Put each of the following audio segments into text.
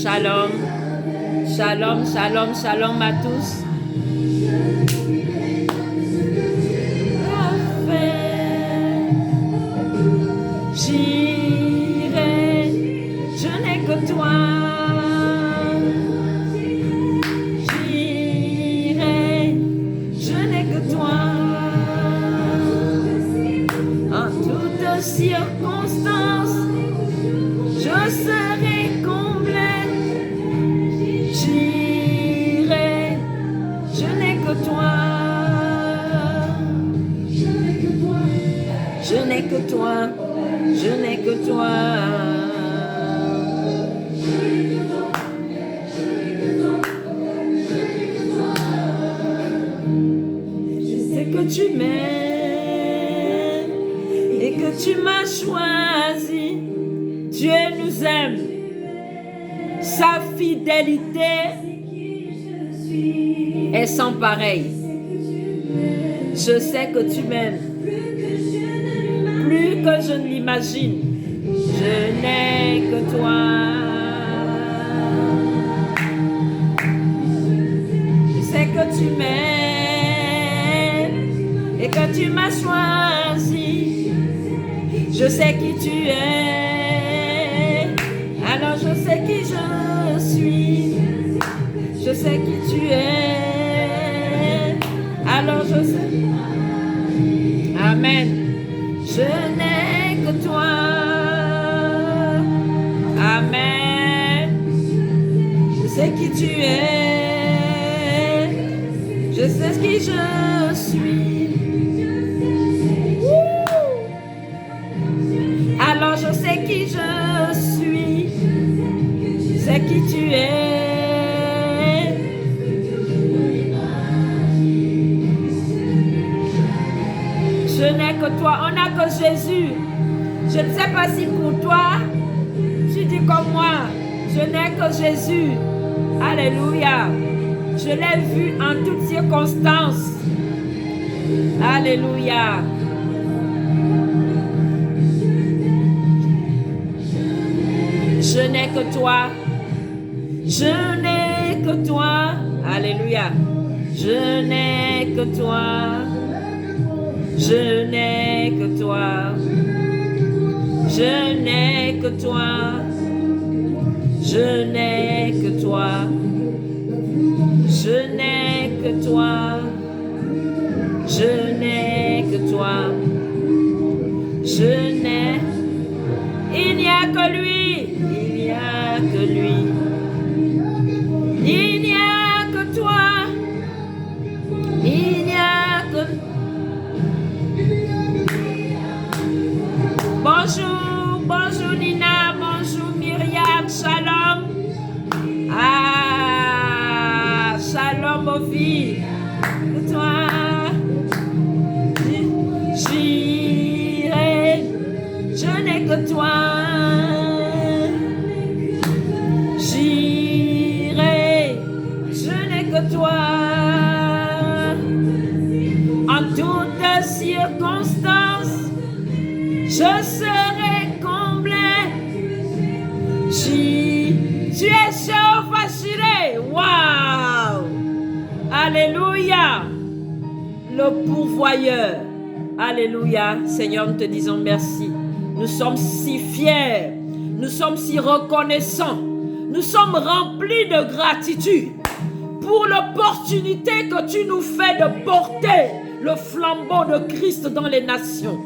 Shalom, shalom, shalom, shalom à tous. J'irai, je n'ai que toi. J'irai, je n'ai que toi. En toutes circonstances, je serai comblé. J'irai, je n'ai que toi. Je n'ai que toi. Je n'ai que toi. Je sais que tu m'aimes et que tu m'as choisi. Dieu nous aime. Sa fidélité est sans pareil. Je sais que tu m'aimes plus que je ne l'imagine. Je n'ai que toi. Je sais que tu m'aimes et que tu m'as choisi. Je sais qui tu es. Alors je sais qui je suis. Je sais qui tu es. Alors je sais. Amen. Je n'ai que toi. Amen. Je sais qui tu es. Je sais qui je suis. Alors je sais qui je suis. Je sais qui tu es. Je n'ai que toi, on n'a que Jésus. Je ne sais pas si pour toi, tu dis comme moi, je n'ai que Jésus. Alléluia. Je l'ai vu en toutes circonstances. Alléluia. Je n'ai que toi. Je n'ai que toi. Alléluia. Je n'ai que toi. Je n'ai que toi. Je n'ai que toi. Je n'ai que toi. Je n'ai que toi. Je n'ai que toi. Je n'ai. Il n'y a que lui. Il n'y a que lui. Il n'y a que toi. Il n'y a que. Bonjour, bonjour Nina, bonjour Myriam, shalom. Ah, shalom aux filles. Toi, j'irai, je n'ai que toi. J'irai, je n'ai que toi. En toutes circonstances, je serai comblé. Tu es Jéhovah Jireh. Waouh! Alléluia! Le pourvoyeur. Alléluia. Seigneur, nous te disons merci. Nous sommes si fiers. Nous sommes si reconnaissants. Nous sommes remplis de gratitude pour l'opportunité que tu nous fais de porter le flambeau de Christ dans les nations.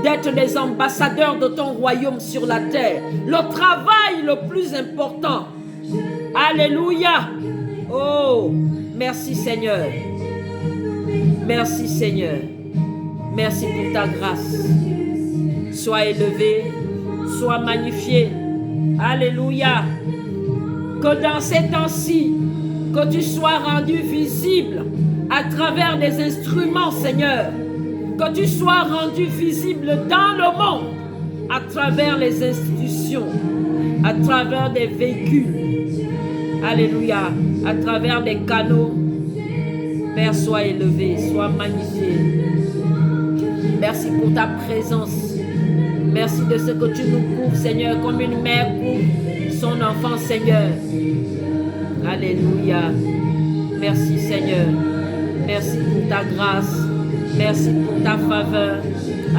D'être des ambassadeurs de ton royaume sur la terre. Le travail le plus important. Alléluia. Oh, merci Seigneur. Merci Seigneur. Merci pour ta grâce. Sois élevé, sois magnifié. Alléluia. Que dans ces temps-ci, que tu sois rendu visible à travers des instruments, Seigneur. Que tu sois rendu visible dans le monde, à travers les institutions, à travers des véhicules. Alléluia. À travers des canaux. Père, sois élevé, sois magnifié. Merci pour ta présence. Merci de ce que tu nous couvres, Seigneur, comme une mère couvre son enfant, Seigneur. Alléluia. Merci, Seigneur. Merci pour ta grâce. Merci pour ta faveur.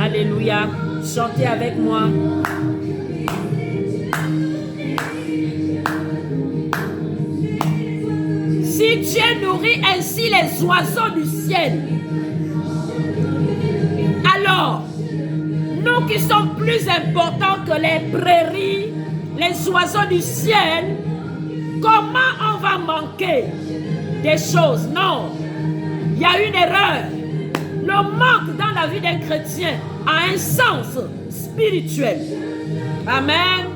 Alléluia. Chantez avec moi. Si Dieu nourrit ainsi les oiseaux du ciel, alors, nous qui sommes plus importants que les prairies, les oiseaux du ciel, comment on va manquer des choses? Non, il y a une erreur. Le manque dans la vie d'un chrétien a un sens spirituel. Amen.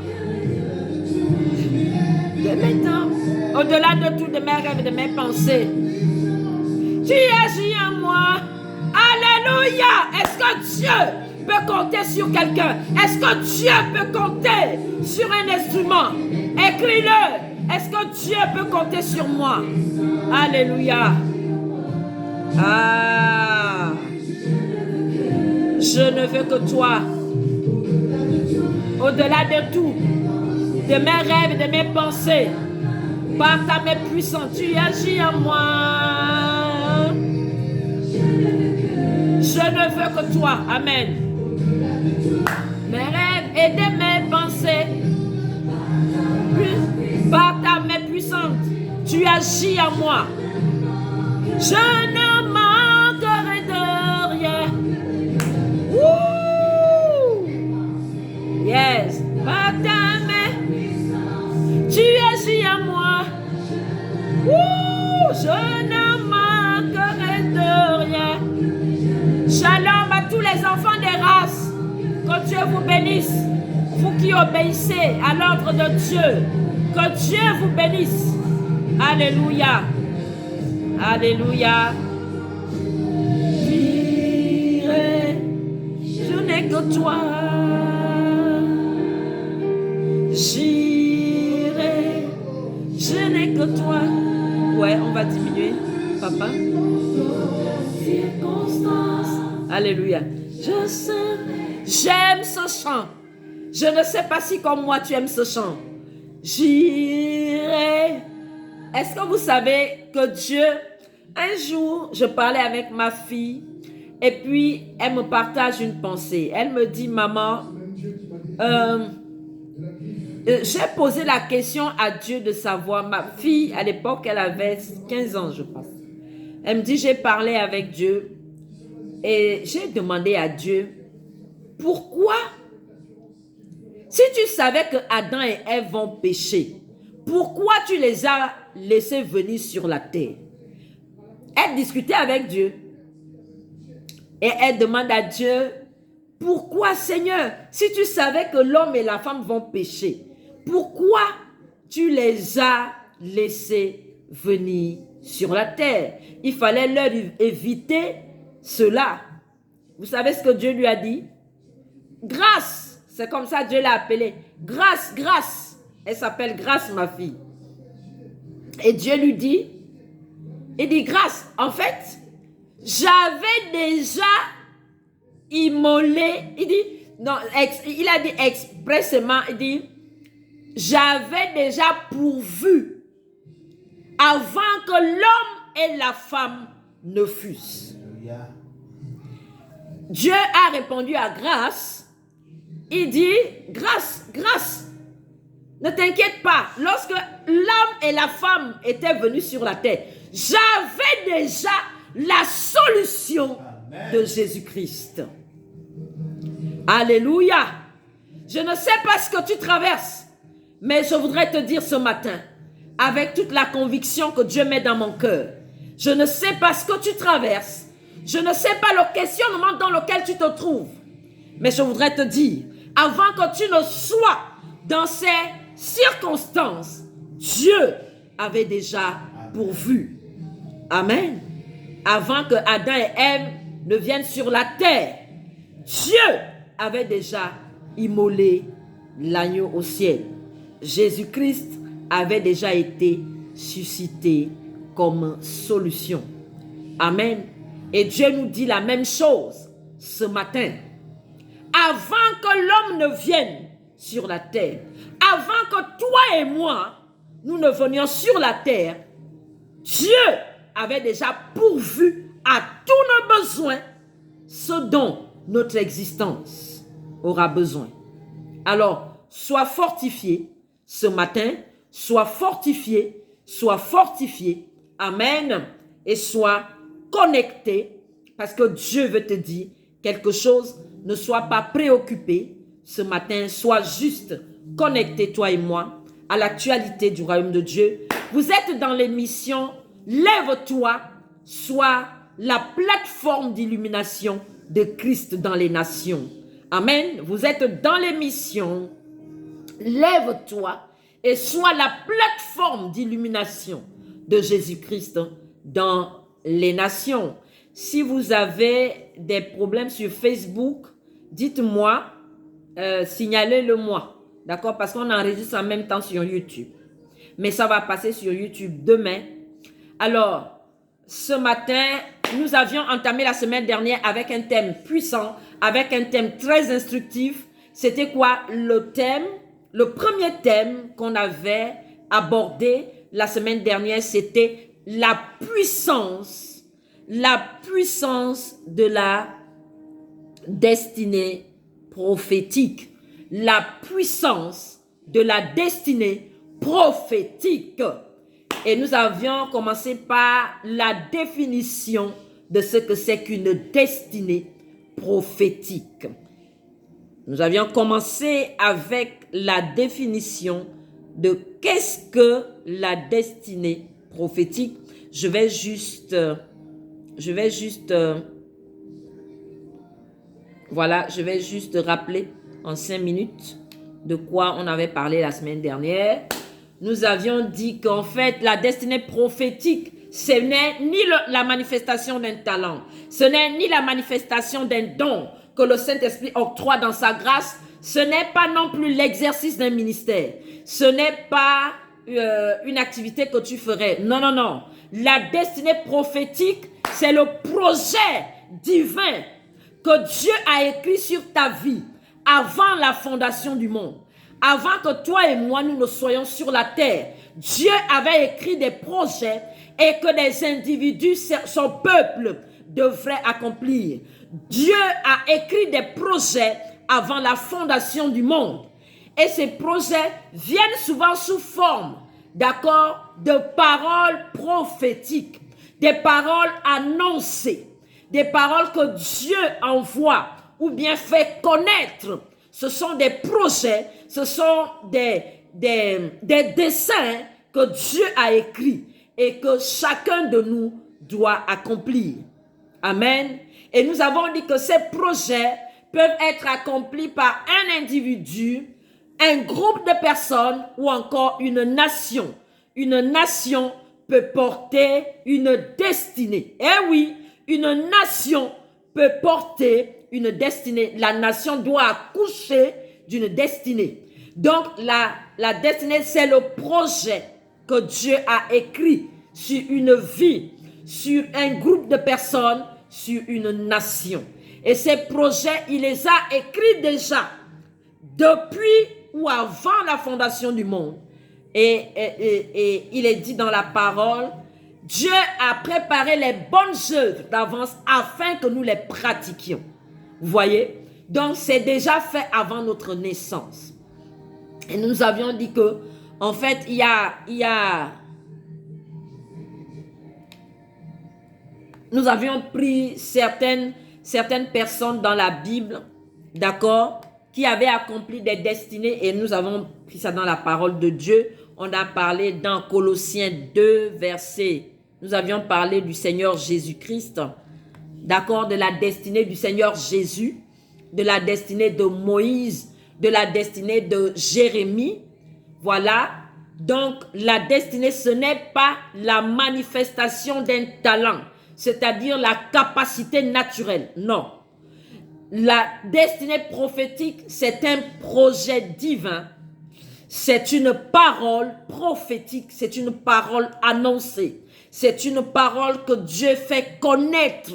De maintenant, au-delà de tout de mes rêves et de mes pensées, tu agis en moi. Alléluia. Est-ce que Dieu peut compter sur quelqu'un? Est-ce que Dieu peut compter sur un instrument? Écris-le. Est-ce que Dieu peut compter sur moi? Alléluia. Ah. Je ne veux que toi. Au-delà de tout, de mes rêves et de mes pensées, par ta main puissante, tu agis en moi. Je ne veux que toi. Amen. Mes rêves et de mes pensées, par ta main puissante, tu agis en moi. Je ne manquerai de rien. Woo! Yes. Par ta main, tu agis en moi. Woo! Je ne manquerai de rien. Shalom à tous les enfants des races. Que Dieu vous bénisse. Vous qui obéissez à l'ordre de Dieu. Que Dieu vous bénisse. Alléluia. Alléluia. J'irai, je n'ai que toi. J'irai, je n'ai que toi. Ouais, on va diminuer, papa. Alléluia. Je sais, j'aime ce chant. Je ne sais pas si comme moi tu aimes ce chant. J'irai. Est-ce que vous savez que Dieu, un jour, je parlais avec ma fille et puis elle me partage une pensée. Elle me dit, maman, j'ai posé la question à Dieu de savoir, ma fille, à l'époque, elle avait 15 ans, je pense. Elle me dit, j'ai parlé avec Dieu et j'ai demandé à Dieu, pourquoi, si tu savais que Adam et Ève vont pécher, pourquoi tu les as laissés venir sur la terre? Elle discutait avec Dieu et elle demande à Dieu, pourquoi Seigneur, si tu savais que l'homme et la femme vont pécher, pourquoi tu les as laissés venir sur la terre? Il fallait leur éviter cela. Vous savez ce que Dieu lui a dit? Grâce, c'est comme ça Dieu l'a appelée. Grâce, grâce. Elle s'appelle Grâce, ma fille. Et Dieu lui dit, il dit, Grâce, en fait, j'avais déjà immolé, il dit, non, il a dit expressément, il dit, j'avais déjà pourvu avant que l'homme et la femme ne fussent. Dieu a répondu à Grâce, il dit, Grâce, Grâce, ne t'inquiète pas, lorsque l'homme et la femme étaient venus sur la terre, j'avais déjà la solution de Jésus-Christ. Alléluia. Je ne sais pas ce que tu traverses, mais je voudrais te dire ce matin, avec toute la conviction que Dieu met dans mon cœur, je ne sais pas ce que tu traverses, je ne sais pas le questionnement dans lequel tu te trouves, mais je voudrais te dire, Avant que tu ne sois dans ces circonstances, Dieu avait déjà pourvu. Amen. Avant que Adam et Ève ne viennent sur la terre, Dieu avait déjà immolé l'agneau au ciel. Jésus-Christ avait déjà été suscité comme solution. Amen. Et Dieu nous dit la même chose ce matin. Avant que l'homme ne vienne sur la terre, avant que toi et moi, nous ne venions sur la terre, Dieu avait déjà pourvu à tous nos besoins ce dont notre existence aura besoin. Alors, sois fortifié ce matin, sois fortifié, amen, et sois connecté, parce que Dieu veut te dire quelque chose. Ne sois pas préoccupé ce matin, sois juste connecté, toi et moi, à l'actualité du royaume de Dieu. Vous êtes dans l'émission Lève-toi, soit la plateforme d'illumination de Christ dans les nations. Amen. Vous êtes dans l'émission Lève-toi et sois la plateforme d'illumination de Jésus-Christ dans les nations. Si vous avez des problèmes sur Facebook, dites-moi, signalez-le-moi. D'accord? Parce qu'on enregistre en même temps sur YouTube. Mais ça va passer sur YouTube demain. Alors, ce matin, nous avions entamé la semaine dernière avec un thème puissant, avec un thème très instructif. C'était quoi le thème? Le premier thème qu'on avait abordé la semaine dernière, c'était la puissance de la destinée prophétique. La puissance de la destinée prophétique. Et nous avions commencé par la définition de ce que c'est qu'une destinée prophétique. Nous avions commencé avec la définition de qu'est-ce que la destinée prophétique. Je vais juste rappeler en 5 minutes de quoi on avait parlé la semaine dernière. Nous avions dit qu'en fait, la destinée prophétique, ce n'est ni la manifestation d'un talent, ce n'est ni la manifestation d'un don que le Saint-Esprit octroie dans sa grâce, ce n'est pas non plus l'exercice d'un ministère, ce n'est pas une activité que tu ferais. Non, non, non. La destinée prophétique, c'est le projet divin que Dieu a écrit sur ta vie avant la fondation du monde. Avant que toi et moi, nous ne soyons sur la terre, Dieu avait écrit des projets et que des individus, son peuple, devraient accomplir. Dieu a écrit des projets avant la fondation du monde. Et ces projets viennent souvent sous forme, d'accord, de paroles prophétiques, des paroles annoncées, des paroles que Dieu envoie ou bien fait connaître. Ce sont des projets, ce sont des dessins que Dieu a écrits et que chacun de nous doit accomplir. Amen. Et nous avons dit que ces projets peuvent être accomplis par un individu, un groupe de personnes ou encore une nation. Une nation peut porter une destinée. Eh oui, une nation peut porter une destinée. La nation doit accoucher d'une destinée. Donc, la destinée, c'est le projet que Dieu a écrit sur une vie, sur un groupe de personnes, sur une nation. Et ces projets, il les a écrits déjà depuis ou avant la fondation du monde. Et il est dit dans la parole, Dieu a préparé les bonnes œuvres d'avance afin que nous les pratiquions. Vous voyez? Donc, c'est déjà fait avant notre naissance. Et nous avions dit que, en fait, il y a nous avions pris certaines personnes dans la Bible, d'accord, qui avaient accompli des destinées et nous avons pris ça dans la parole de Dieu. On a parlé dans Colossiens 2, verset. Nous avions parlé du Seigneur Jésus-Christ, d'accord, de la destinée du Seigneur Jésus, de la destinée de Moïse, de la destinée de Jérémie. Voilà. Donc, la destinée, ce n'est pas la manifestation d'un talent, c'est-à-dire la capacité naturelle. Non. La destinée prophétique, c'est un projet divin. C'est une parole prophétique, c'est une parole annoncée. C'est une parole que Dieu fait connaître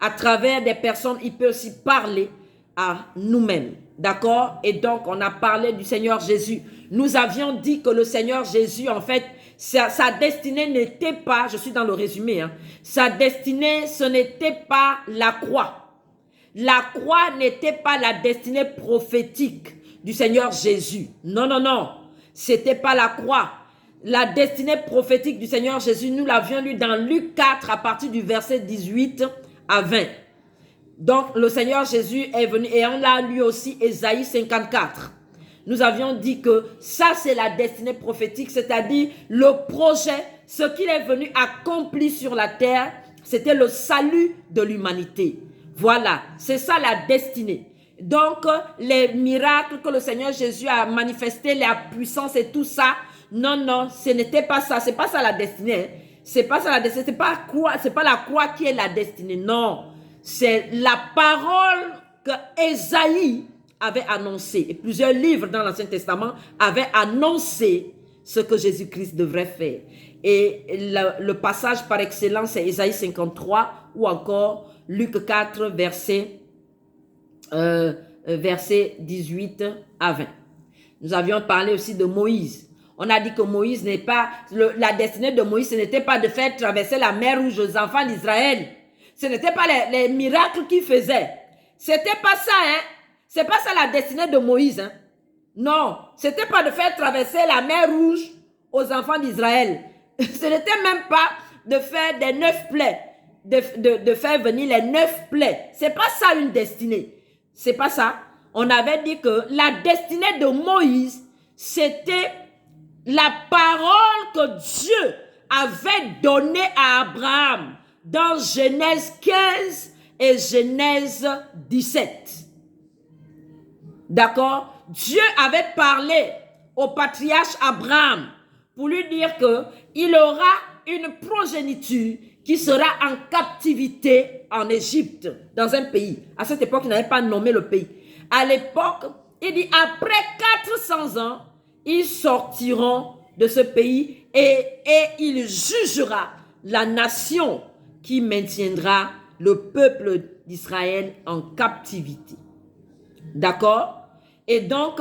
à travers des personnes. Il peut aussi parler à nous-mêmes. D'accord? Et donc, on a parlé du Seigneur Jésus. Nous avions dit que le Seigneur Jésus, en fait, sa destinée n'était pas, je suis dans le résumé, sa destinée, ce n'était pas la croix. La croix n'était pas la destinée prophétique du Seigneur Jésus. Non, non, non. C'était pas la croix. La destinée prophétique du Seigneur Jésus, nous l'avions lu dans Luc 4 à partir du verset 18 à 20. Donc, le Seigneur Jésus est venu et on l'a lu aussi Ésaïe 54. Nous avions dit que ça, c'est la destinée prophétique, c'est-à-dire le projet, ce qu'il est venu accomplir sur la terre, c'était le salut de l'humanité. Voilà, c'est ça la destinée. Donc, les miracles que le Seigneur Jésus a manifestés, la puissance et tout ça, non, non, ce n'était pas ça. C'est pas ça la destinée. C'est pas ça la destinée. C'est pas la croix qui est la destinée. Non, c'est la parole que Ésaïe avait annoncée. Et plusieurs livres dans l'Ancien Testament avaient annoncé ce que Jésus-Christ devrait faire. Et le passage par excellence, c'est Ésaïe 53 ou encore Luc 4, verset 18 à 20. Nous avions parlé aussi de Moïse. On a dit que Moïse n'est pas... la destinée de Moïse, ce n'était pas de faire traverser la mer Rouge aux enfants d'Israël. Ce n'était pas les miracles qu'il faisait. C'était pas ça, hein. C'est pas ça la destinée de Moïse, hein. Non, c'était pas de faire traverser la mer Rouge aux enfants d'Israël. Ce n'était même pas de faire des 9 plaies. De faire venir les 9 plaies. C'est pas ça une destinée. C'est pas ça. On avait dit que la destinée de Moïse, c'était la parole que Dieu avait donnée à Abraham dans Genèse 15 et Genèse 17. D'accord? Dieu avait parlé au patriarche Abraham pour lui dire que il aura une progéniture qui sera en captivité en Égypte, dans un pays. À cette époque, il n'avait pas nommé le pays. À l'époque, il dit, après 400 ans, ils sortiront de ce pays et il jugera la nation qui maintiendra le peuple d'Israël en captivité. D'accord? Et donc,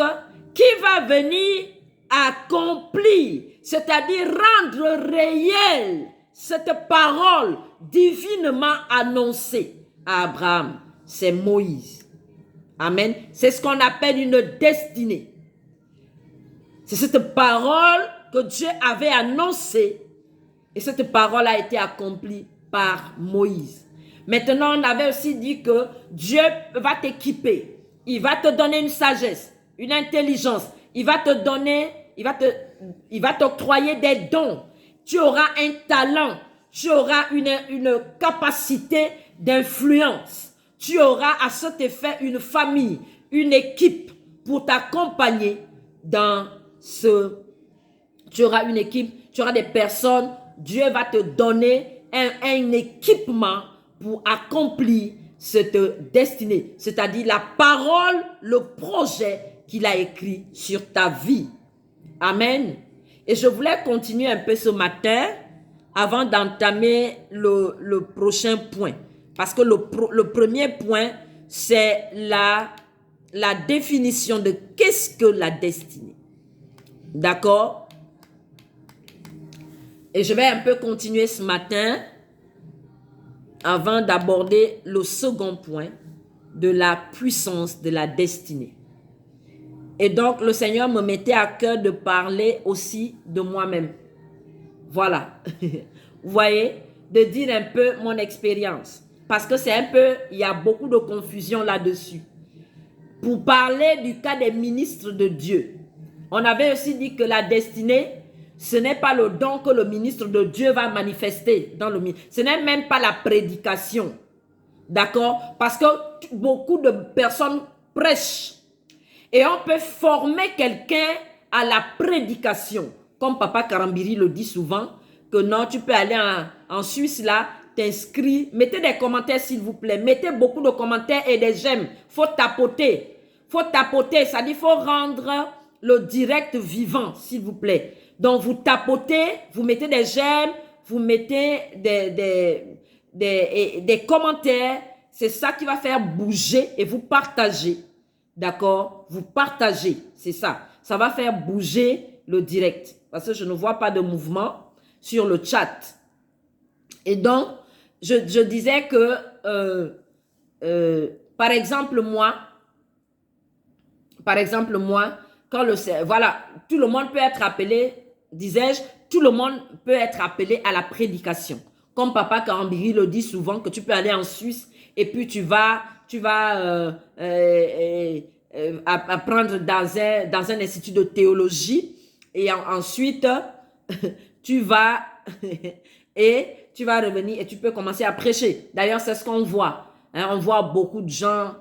qui va venir accomplir, c'est-à-dire rendre réel cette parole divinement annoncée à Abraham, c'est Moïse. Amen. C'est ce qu'on appelle une destinée. C'est cette parole que Dieu avait annoncée et cette parole a été accomplie par Moïse. Maintenant, on avait aussi dit que Dieu va t'équiper. Il va te donner une sagesse, une intelligence. Il va te donner, il va t'octroyer des dons. Tu auras un talent, tu auras une capacité d'influence. Tu auras à cet effet une famille, une équipe pour t'accompagner dans ce... Tu auras une équipe, tu auras des personnes. Dieu va te donner un équipement pour accomplir cette destinée. C'est-à-dire la parole, le projet qu'il a écrit sur ta vie. Amen. Et je voulais continuer un peu ce matin avant d'entamer le prochain point. Parce que le premier point, c'est la définition de qu'est-ce que la destinée. D'accord? Et je vais un peu continuer ce matin avant d'aborder le second point de la puissance de la destinée. Et donc, le Seigneur me mettait à cœur de parler aussi de moi-même. Voilà. Vous voyez, de dire un peu mon expérience. Parce que c'est un peu, il y a beaucoup de confusion là-dessus. Pour parler du cas des ministres de Dieu. On avait aussi dit que la destinée, ce n'est pas le don que le ministre de Dieu va manifester dans le ministère. Ce n'est même pas la prédication. D'accord? Parce que beaucoup de personnes prêchent. Et on peut former quelqu'un à la prédication. Comme Papa Karambiri le dit souvent, que non, tu peux aller en Suisse là, t'inscris. Mettez des commentaires s'il vous plaît. Mettez beaucoup de commentaires et des j'aime. Faut tapoter. Faut tapoter, ça dit faut rendre le direct vivant, s'il vous plaît. Donc, vous tapotez, vous mettez des j'aime, vous mettez des commentaires. C'est ça qui va faire bouger et vous partagez. D'accord? Vous partagez, c'est ça. Ça va faire bouger le direct. Parce que je ne vois pas de mouvement sur le chat. Et donc, je disais que, par exemple, moi, quand voilà, tout le monde peut être appelé, disais-je, tout le monde peut être appelé à la prédication. Comme Papa Karambiri le dit souvent, que tu peux aller en Suisse et puis tu vas apprendre dans un institut de théologie et ensuite tu vas et tu vas revenir et tu peux commencer à prêcher. D'ailleurs, c'est ce qu'on voit. Hein, on voit beaucoup de gens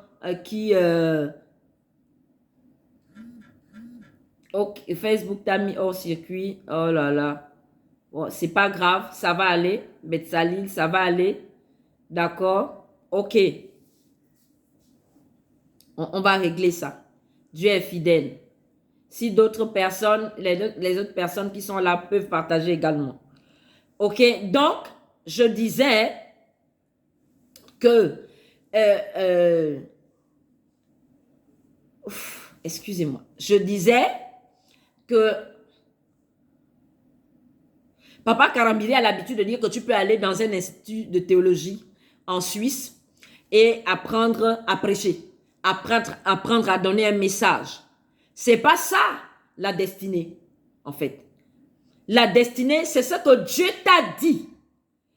qui... Ok, Facebook t'a mis hors circuit. Oh là là. Bon, c'est pas grave, ça va aller. Betsalil, ça va aller. D'accord? Ok. On va régler ça. Dieu est fidèle. Si d'autres personnes, les autres personnes qui sont là peuvent partager également. Ok, donc, je disais que... excusez-moi. Je disais que Papa Karambiri a l'habitude de dire que tu peux aller dans un institut de théologie en Suisse et apprendre à prêcher, apprendre à donner un message. C'est pas ça la destinée, en fait. La destinée, c'est ce que Dieu t'a dit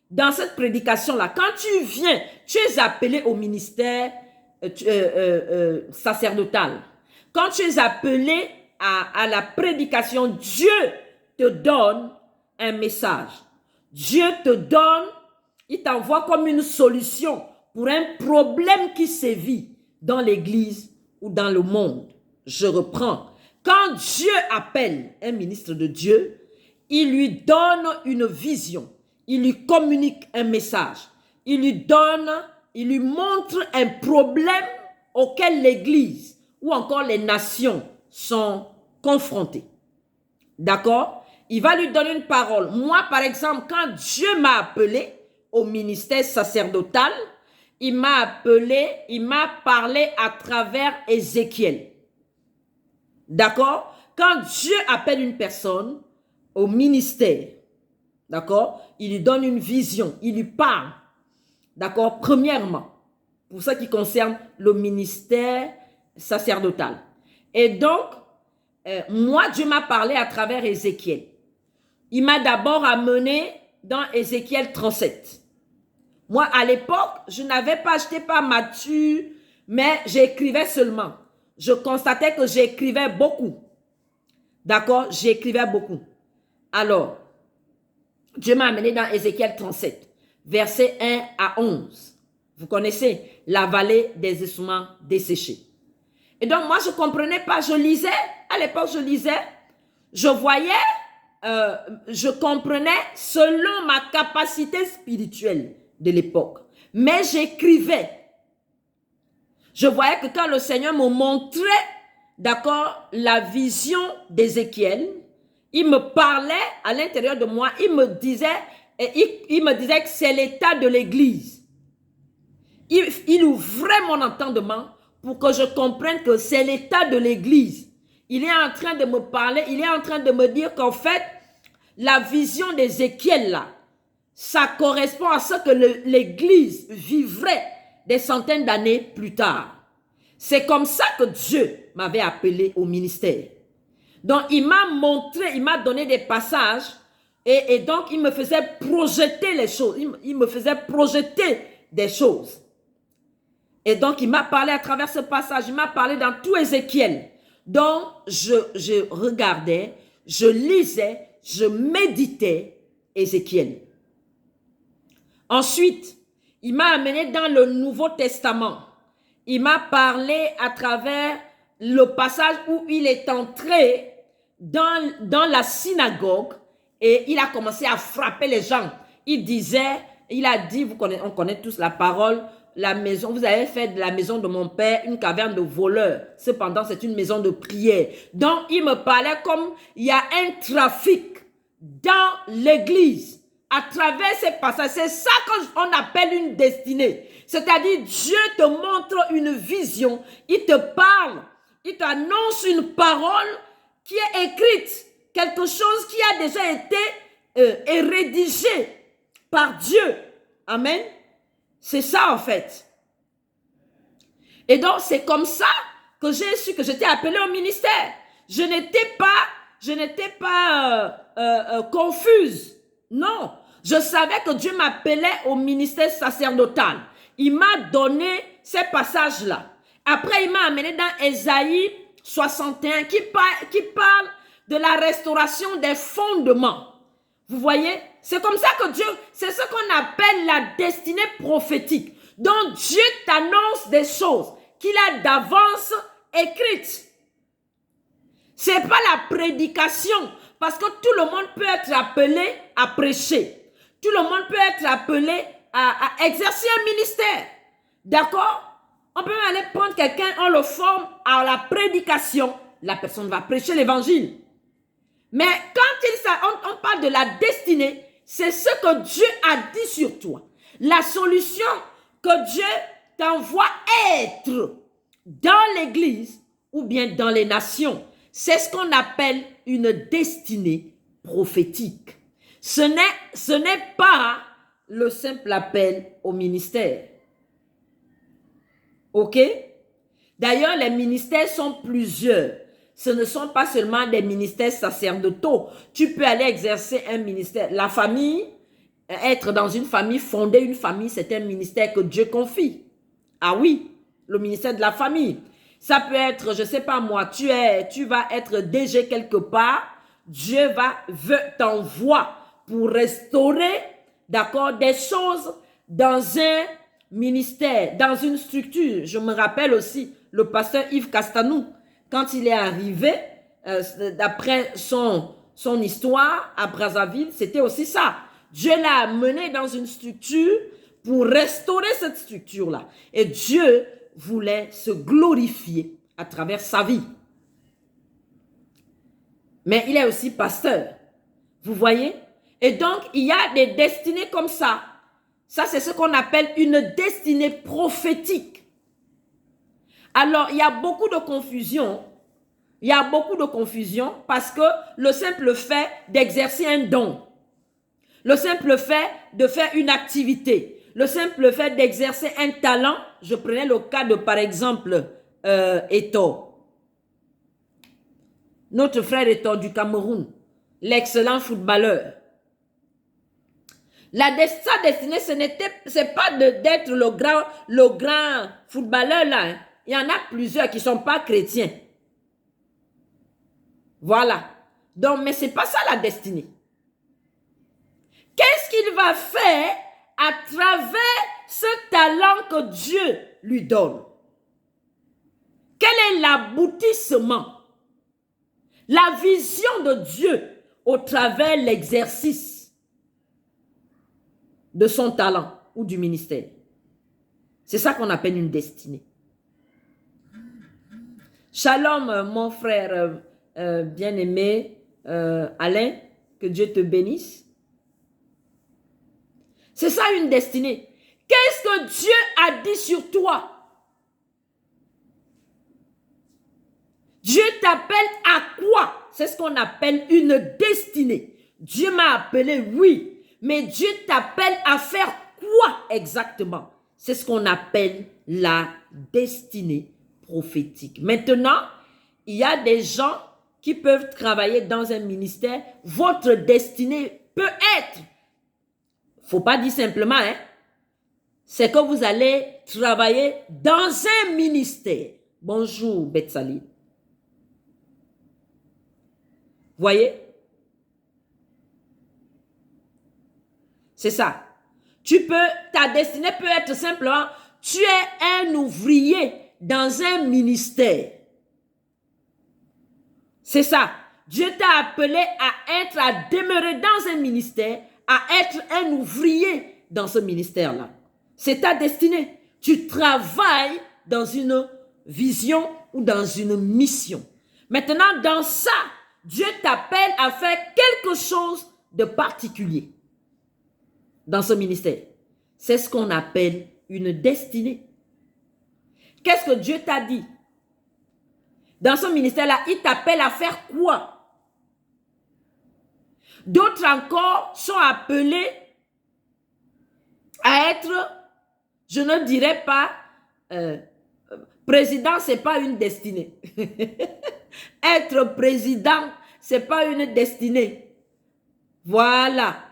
dans cette prédication-là. Quand tu viens, tu es appelé au ministère sacerdotal. Quand tu es appelé à la prédication, Dieu te donne un message. Dieu te donne, il t'envoie comme une solution pour un problème qui sévit dans l'église ou dans le monde. Je reprends. Quand Dieu appelle un ministre de Dieu, il lui donne une vision. Il lui communique un message. Il lui montre un problème auquel l'église ou encore les nations sont confrontées. D'accord? Il va lui donner une parole. Moi, par exemple, quand Dieu m'a appelé au ministère sacerdotal, il m'a parlé à travers Ézéchiel. D'accord? Quand Dieu appelle une personne au ministère, d'accord? Il lui donne une vision, il lui parle. D'accord? Premièrement, pour ce qui concerne le ministère sacerdotal. Et donc, moi, Dieu m'a parlé à travers Ézéchiel. Il m'a d'abord amené dans Ézéchiel 37. Moi, à l'époque, je n'avais pas, je n'étais pas mature, mais j'écrivais seulement. Je constatais que j'écrivais beaucoup. D'accord? J'écrivais beaucoup. Alors, Dieu m'a amené dans Ézéchiel 37, versets 1 à 11. Vous connaissez la vallée des ossements desséchés. Et donc, moi, je ne comprenais pas. Je lisais, à l'époque, je lisais, je voyais, je comprenais selon ma capacité spirituelle de l'époque. Mais j'écrivais. Je voyais que quand le Seigneur me montrait, d'accord, la vision d'Ézéchiel, il me parlait à l'intérieur de moi, il me disait que c'est l'état de l'église. Il ouvrait mon entendement pour que je comprenne que c'est l'état de l'église. Il est en train de me parler, il est en train de me dire qu'en fait, la vision d'Ézéchiel là, ça correspond à ce que l'église vivrait des centaines d'années plus tard. C'est comme ça que Dieu m'avait appelé au ministère. Donc, il m'a montré, il m'a donné des passages et donc, il me faisait projeter les choses. Il me faisait projeter des choses. Et donc, il m'a parlé à travers ce passage. Il m'a parlé dans tout Ézéchiel. Donc, je regardais, je lisais, je méditais Ézéchiel. Ensuite, il m'a amené dans le Nouveau Testament. Il m'a parlé à travers le passage où il est entré dans la synagogue et il a commencé à frapper les gens. Il a dit, on connaît tous la parole, la maison, vous avez fait de la maison de mon père une caverne de voleurs. Cependant, c'est une maison de prière. Donc, il me parlait comme il y a un trafic dans l'église. À travers ces passages, c'est ça qu'on appelle une destinée. C'est-à-dire, Dieu te montre une vision, il te parle, il t'annonce une parole qui est écrite, quelque chose qui a déjà été rédigé par Dieu. Amen. C'est ça en fait. Et donc, c'est comme ça que j'ai su que j'étais appelée au ministère. Je n'étais pas confuse. Non. Je savais que Dieu m'appelait au ministère sacerdotal. Il m'a donné ces passages-là. Après, il m'a amené dans Ésaïe 61 qui parle de la restauration des fondements. Vous voyez? C'est comme ça que Dieu, c'est ce qu'on appelle la destinée prophétique. Donc Dieu t'annonce des choses qu'il a d'avance écrites. C'est pas la prédication, parce que tout le monde peut être appelé à prêcher. Tout le monde peut être appelé à exercer un ministère. D'accord? On peut aller prendre quelqu'un, on le forme à la prédication. La personne va prêcher l'évangile. Mais quand on parle de la destinée, c'est ce que Dieu a dit sur toi. La solution que Dieu t'envoie être dans l'église ou bien dans les nations. C'est ce qu'on appelle une destinée prophétique. Ce n'est pas le simple appel au ministère. OK? D'ailleurs, les ministères sont plusieurs. Ce ne sont pas seulement des ministères sacerdotaux. Tu peux aller exercer un ministère. La famille, être dans une famille, fonder une famille, c'est un ministère que Dieu confie. Ah oui, le ministère de la famille. Ça peut être, je ne sais pas moi, tu vas être DG quelque part. Dieu t'envoie pour restaurer, d'accord, des choses dans un ministère, dans une structure. Je me rappelle aussi le pasteur Yves Castanou. Quand il est arrivé, d'après son histoire à Brazzaville, c'était aussi ça. Dieu l'a amené dans une structure pour restaurer cette structure-là. Et Dieu voulait se glorifier à travers sa vie. Mais il est aussi pasteur. Vous voyez? Et donc, il y a des destinées comme ça. Ça, c'est ce qu'on appelle une destinée prophétique. Alors, il y a beaucoup de confusion. Il y a beaucoup de confusion parce que le simple fait d'exercer un don, le simple fait de faire une activité, le simple fait d'exercer un talent, je prenais le cas de, par exemple, Eto'o. Notre frère Eto'o du Cameroun, l'excellent footballeur. Sa destinée, c'est pas d'être le grand footballeur là. Hein. Il y en a plusieurs qui ne sont pas chrétiens. Voilà. Donc, mais ce n'est pas ça la destinée. Qu'est-ce qu'il va faire à travers ce talent que Dieu lui donne? Quel est l'aboutissement? La vision de Dieu au travers l'exercice de son talent ou du ministère. C'est ça qu'on appelle une destinée. Shalom, mon frère bien-aimé Alain, que Dieu te bénisse. C'est ça une destinée. Qu'est-ce que Dieu a dit sur toi? Dieu t'appelle à quoi? C'est ce qu'on appelle une destinée. Dieu m'a appelé, oui, mais Dieu t'appelle à faire quoi exactement? C'est ce qu'on appelle la destinée prophétique. Maintenant, il y a des gens qui peuvent travailler dans un ministère. Votre destinée peut être, faut pas dire simplement, hein, c'est que vous allez travailler dans un ministère. Bonjour, Betsali. Voyez? C'est ça. Ta destinée peut être simplement, tu es un ouvrier dans un ministère. C'est ça. Dieu t'a appelé à demeurer dans un ministère, à être un ouvrier dans ce ministère-là. C'est ta destinée. Tu travailles dans une vision ou dans une mission. Maintenant, dans ça, Dieu t'appelle à faire quelque chose de particulier dans ce ministère. C'est ce qu'on appelle une destinée. Qu'est-ce que Dieu t'a dit? Dans ce ministère-là, il t'appelle à faire quoi? D'autres encore sont appelés à être, je ne dirais pas, président, ce n'est pas une destinée. Être président, ce n'est pas une destinée. Voilà.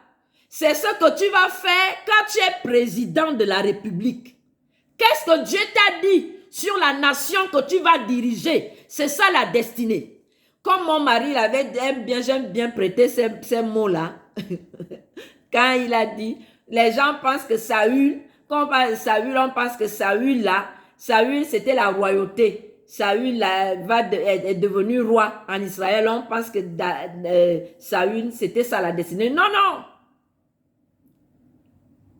C'est ce que tu vas faire quand tu es président de la République. Qu'est-ce que Dieu t'a dit sur la nation que tu vas diriger? C'est ça la destinée. Comme mon mari j'aime bien prêter ces mots-là. Quand il a dit, les gens pensent que Saül, quand on parle de Saül, on pense que Saül c'était la royauté. Saül est devenu roi en Israël. On pense que Saül, c'était ça la destinée. Non, non.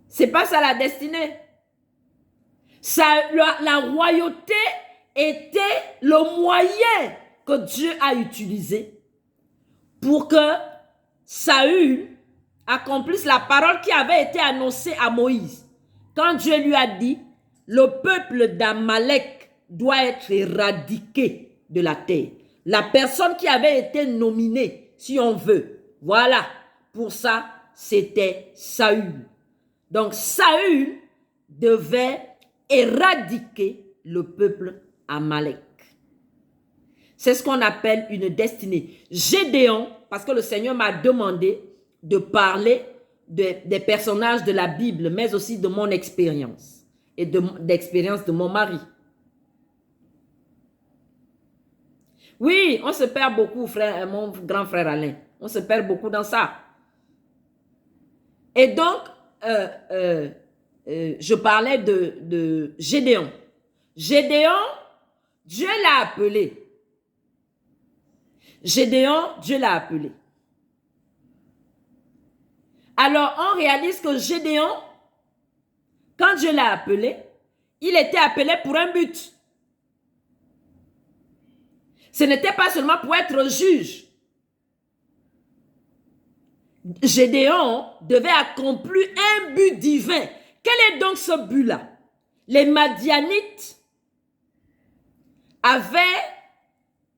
C'est pas ça la destinée. La royauté était le moyen que Dieu a utilisé pour que Saül accomplisse la parole qui avait été annoncée à Moïse. Quand Dieu lui a dit, le peuple d'Amalek doit être éradiqué de la terre. La personne qui avait été nominée, si on veut. Voilà. Pour ça, c'était Saül. Donc, Saül devait éradiquer le peuple Amalek. C'est ce qu'on appelle une destinée. Gédéon, parce que le Seigneur m'a demandé de parler des personnages de la Bible, mais aussi de mon expérience et d'expérience de mon mari. Oui, on se perd beaucoup, mon grand frère Alain. On se perd beaucoup dans ça. Et donc, je parlais de Gédéon. Gédéon, Dieu l'a appelé. Gédéon, Dieu l'a appelé. Alors, on réalise que Gédéon, quand Dieu l'a appelé, il était appelé pour un but. Ce n'était pas seulement pour être juge. Gédéon devait accomplir un but divin. Quel est donc ce but-là? Les Madianites avaient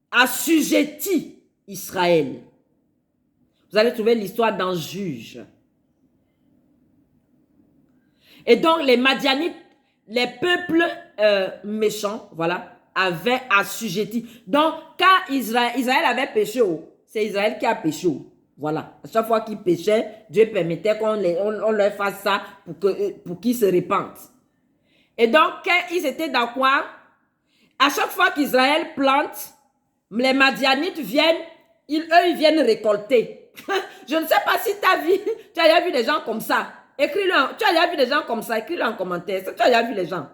assujetti Israël. Vous allez trouver l'histoire dans Juge. Et donc les Madianites, les peuples méchants, voilà, avaient assujetti. Donc quand Israël avait péché, c'est Israël qui a péché. Voilà. À chaque fois qu'ils péchaient, Dieu permettait qu'on leur fasse ça pour qu'ils se répandent. Et donc, quand ils étaient d'accord, à chaque fois qu'Israël plante, les Madianites viennent, ils viennent récolter. Je ne sais pas si tu as déjà vu des gens comme ça. Écris-le. Tu as déjà vu des gens comme ça, écris-le en commentaire. Tu as déjà vu les gens.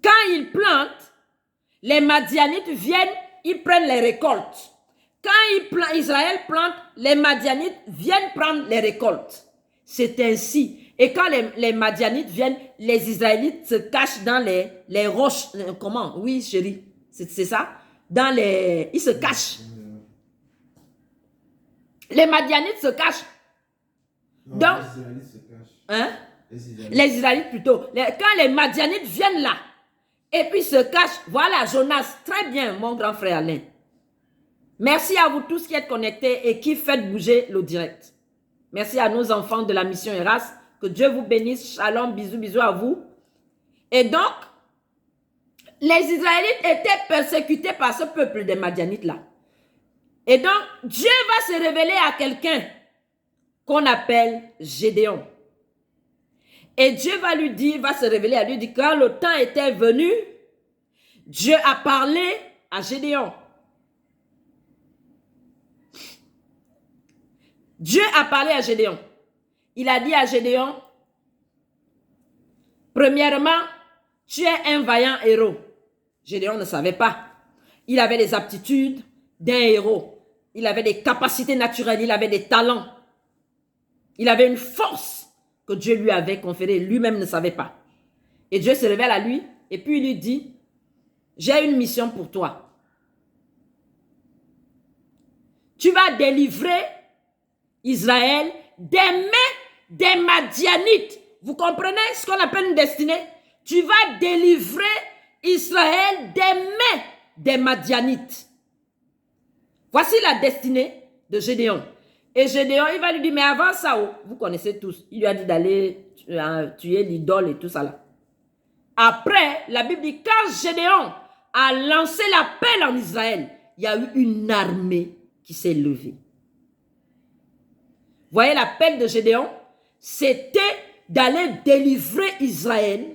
Quand ils plantent, les Madianites viennent, ils prennent les récoltes. Quand Israël plante, les Madianites viennent prendre les récoltes. C'est ainsi. Et quand les Madianites viennent, les Israélites se cachent dans les roches. Comment? Oui, chérie. C'est ça? Ils se cachent. Les Madianites se cachent. Non, donc, les Israélites se cachent. Hein? Les Israélites plutôt. Quand les Madianites viennent là, et puis se cachent. Voilà, Jonas. Très bien, mon grand frère Alain. Merci à vous tous qui êtes connectés et qui faites bouger le direct. Merci à nos enfants de la mission Eras. Que Dieu vous bénisse. Shalom, bisous, bisous à vous. Et donc, les Israélites étaient persécutés par ce peuple des Madianites-là. Et donc, Dieu va se révéler à quelqu'un qu'on appelle Gédéon. Et Dieu va se révéler à lui, dit quand le temps était venu, Dieu a parlé à Gédéon. Dieu a parlé à Gédéon. Il a dit à Gédéon, premièrement, tu es un vaillant héros. Gédéon ne savait pas. Il avait des aptitudes, d'un héros. Il avait des capacités naturelles, il avait des talents. Il avait une force que Dieu lui avait conférée, lui-même ne savait pas. Et Dieu se révèle à lui et puis il lui dit, j'ai une mission pour toi. Tu vas délivrer Israël des mains des Madianites. Vous comprenez ce qu'on appelle une destinée? Tu vas délivrer Israël des mains des Madianites. Voici la destinée de Gédéon. Et Gédéon, il va lui dire, mais avant ça, vous connaissez tous, il lui a dit d'aller tuer l'idole et tout ça là. Après, la Bible dit, quand Gédéon a lancé l'appel en Israël, il y a eu une armée qui s'est levée. Vous voyez l'appel de Gédéon? C'était d'aller délivrer Israël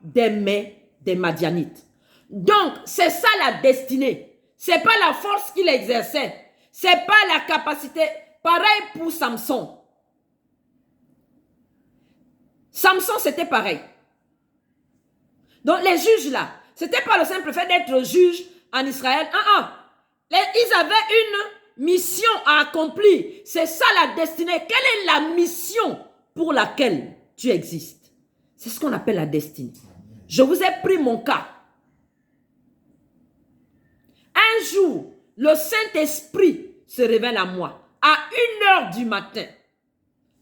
des mains des Madianites. Donc, c'est ça la destinée. Ce n'est pas la force qu'il exerçait. Ce n'est pas la capacité. Pareil pour Samson. Samson, c'était pareil. Donc, les juges là, ce n'était pas le simple fait d'être juge en Israël. Ils avaient une mission à accomplir. C'est ça la destinée. Quelle est la mission pour laquelle tu existes? C'est ce qu'on appelle la destinée. Je vous ai pris mon cas. Un jour, le Saint-Esprit se révèle à moi. À 1h du matin,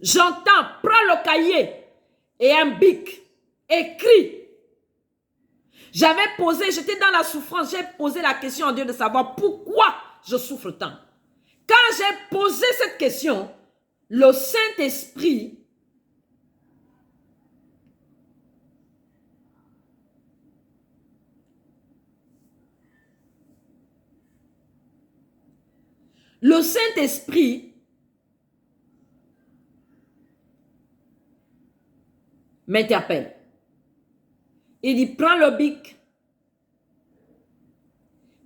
j'entends, prends le cahier et un bic, écris. J'étais dans la souffrance, j'ai posé la question à Dieu de savoir pourquoi je souffre tant. Quand j'ai posé cette question, le Saint-Esprit m'interpelle. Il dit, prends le bic,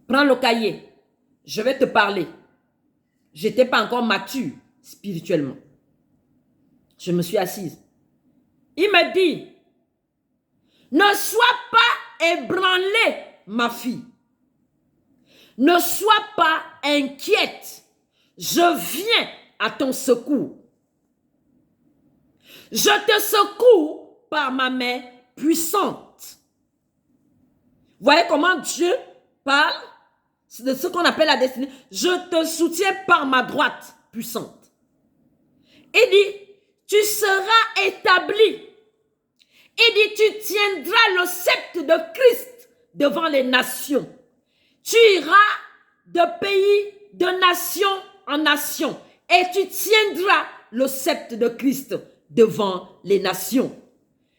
prends le cahier, je vais te parler. Je n'étais pas encore mature spirituellement. Je me suis assise. Il me dit, ne sois pas ébranlée, ma fille. Ne sois pas inquiète. Je viens à ton secours. Je te secours par ma main puissante. Vous voyez comment Dieu parle de ce qu'on appelle la destinée? Je te soutiens par ma droite puissante. Il dit, tu seras établi. Il dit, tu tiendras le sceptre de Christ devant les nations. Tu iras de pays, de nation en nation. Et tu tiendras le sceptre de Christ devant les nations.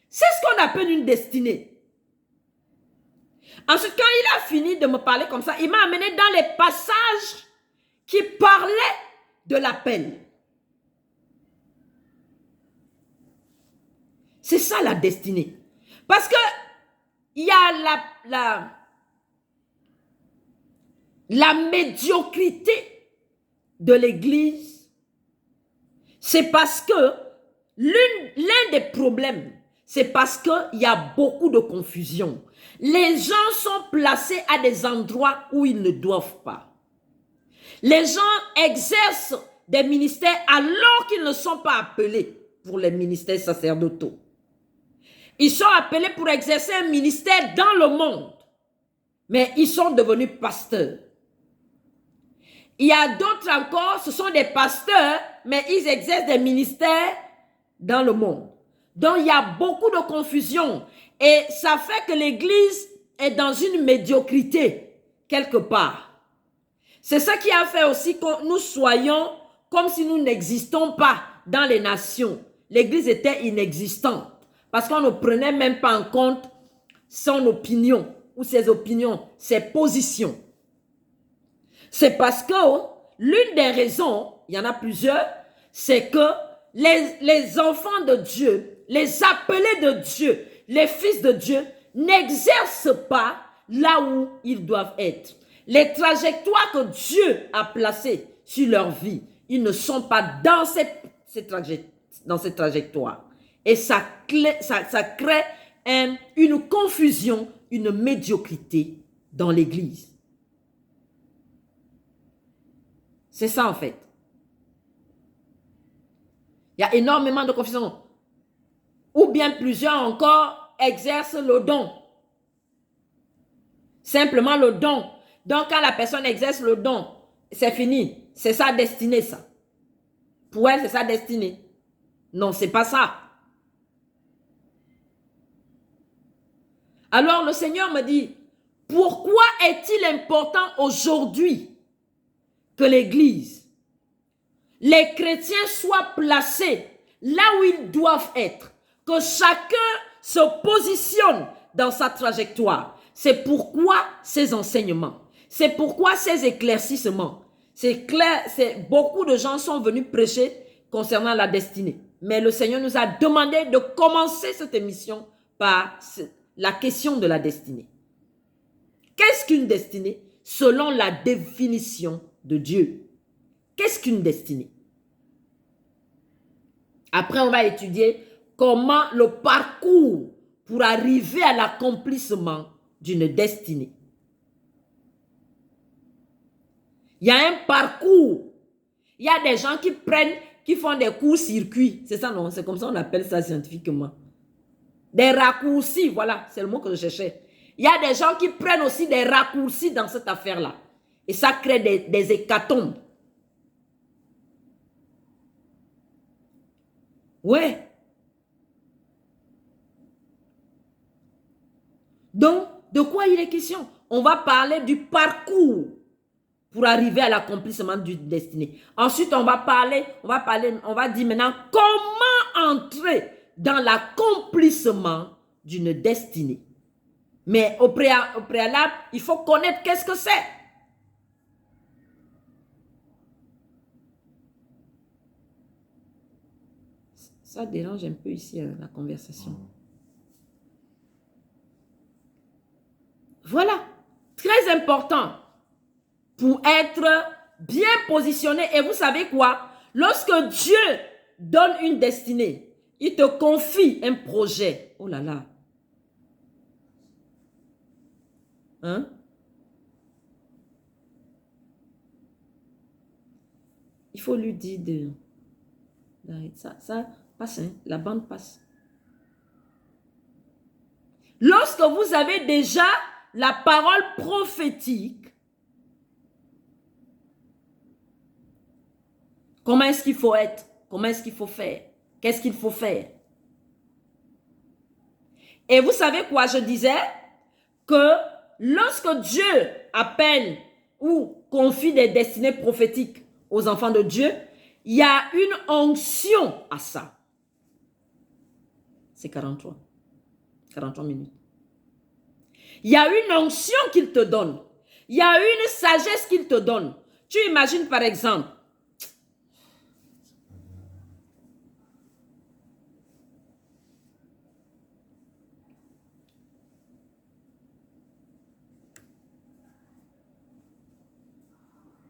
C'est ce qu'on appelle une destinée. Ensuite, quand il a fini de me parler comme ça, il m'a amené dans les passages qui parlaient de l'appel. C'est ça la destinée. Parce que il y a la médiocrité de l'Église. C'est parce que l'un des problèmes, c'est parce qu'il y a beaucoup de confusion. Les gens sont placés à des endroits où ils ne doivent pas. Les gens exercent des ministères alors qu'ils ne sont pas appelés pour les ministères sacerdotaux. Ils sont appelés pour exercer un ministère dans le monde, mais ils sont devenus pasteurs. Il y a d'autres encore, ce sont des pasteurs, mais ils exercent des ministères dans le monde. Donc, il y a beaucoup de confusion et ça fait que l'Église est dans une médiocrité quelque part. C'est ça qui a fait aussi que nous soyons comme si nous n'existons pas dans les nations. L'Église était inexistante parce qu'on ne prenait même pas en compte son opinion ou ses opinions, ses positions. C'est parce que l'une des raisons, il y en a plusieurs, c'est que les enfants de Dieu, les appelés de Dieu, les fils de Dieu, n'exercent pas là où ils doivent être. Les trajectoires que Dieu a placées sur leur vie, ils ne sont pas dans cette trajectoire. Et ça crée une confusion, une médiocrité dans l'Église. C'est ça en fait. Il y a énormément de confusion. Ou bien plusieurs encore exercent le don. Simplement le don. Donc quand la personne exerce le don, c'est fini. C'est sa destinée ça. Pour elle, c'est sa destinée. Non, c'est pas ça. Alors le Seigneur me dit, pourquoi est-il important aujourd'hui que l'Église, les chrétiens soient placés là où ils doivent être, que chacun se positionne dans sa trajectoire? C'est pourquoi ces enseignements, c'est pourquoi ces éclaircissements. C'est clair, beaucoup de gens sont venus prêcher concernant la destinée. Mais le Seigneur nous a demandé de commencer cette émission par la question de la destinée. Qu'est-ce qu'une destinée? Selon la définition de Dieu. Qu'est-ce qu'une destinée? Après, on va étudier comment le parcours pour arriver à l'accomplissement d'une destinée. Il y a un parcours. Il y a des gens qui font des courts-circuits. C'est ça, non? C'est comme ça qu'on appelle ça scientifiquement. Des raccourcis, voilà, c'est le mot que je cherchais. Il y a des gens qui prennent aussi des raccourcis dans cette affaire-là. Et ça crée des hécatombes. Ouais. Donc, de quoi il est question? On va parler du parcours pour arriver à l'accomplissement d'une destinée. Ensuite, on va dire maintenant comment entrer dans l'accomplissement d'une destinée. Mais au préalable, il faut connaître qu'est-ce que c'est. Ça dérange un peu ici, la conversation. Voilà, très important pour être bien positionné. Et vous savez quoi? Lorsque Dieu donne une destinée, il te confie un projet. Oh là là. Hein? Il faut lui dire de... Ça passe, hein? La bande passe. Lorsque vous avez déjà la parole prophétique, comment est-ce qu'il faut être? Comment est-ce qu'il faut faire? Qu'est-ce qu'il faut faire? Et vous savez quoi? Je disais que lorsque Dieu appelle ou confie des destinées prophétiques aux enfants de Dieu, il y a une onction à ça. C'est 43 minutes. Il y a une onction qu'il te donne. Il y a une sagesse qu'il te donne. Tu imagines par exemple,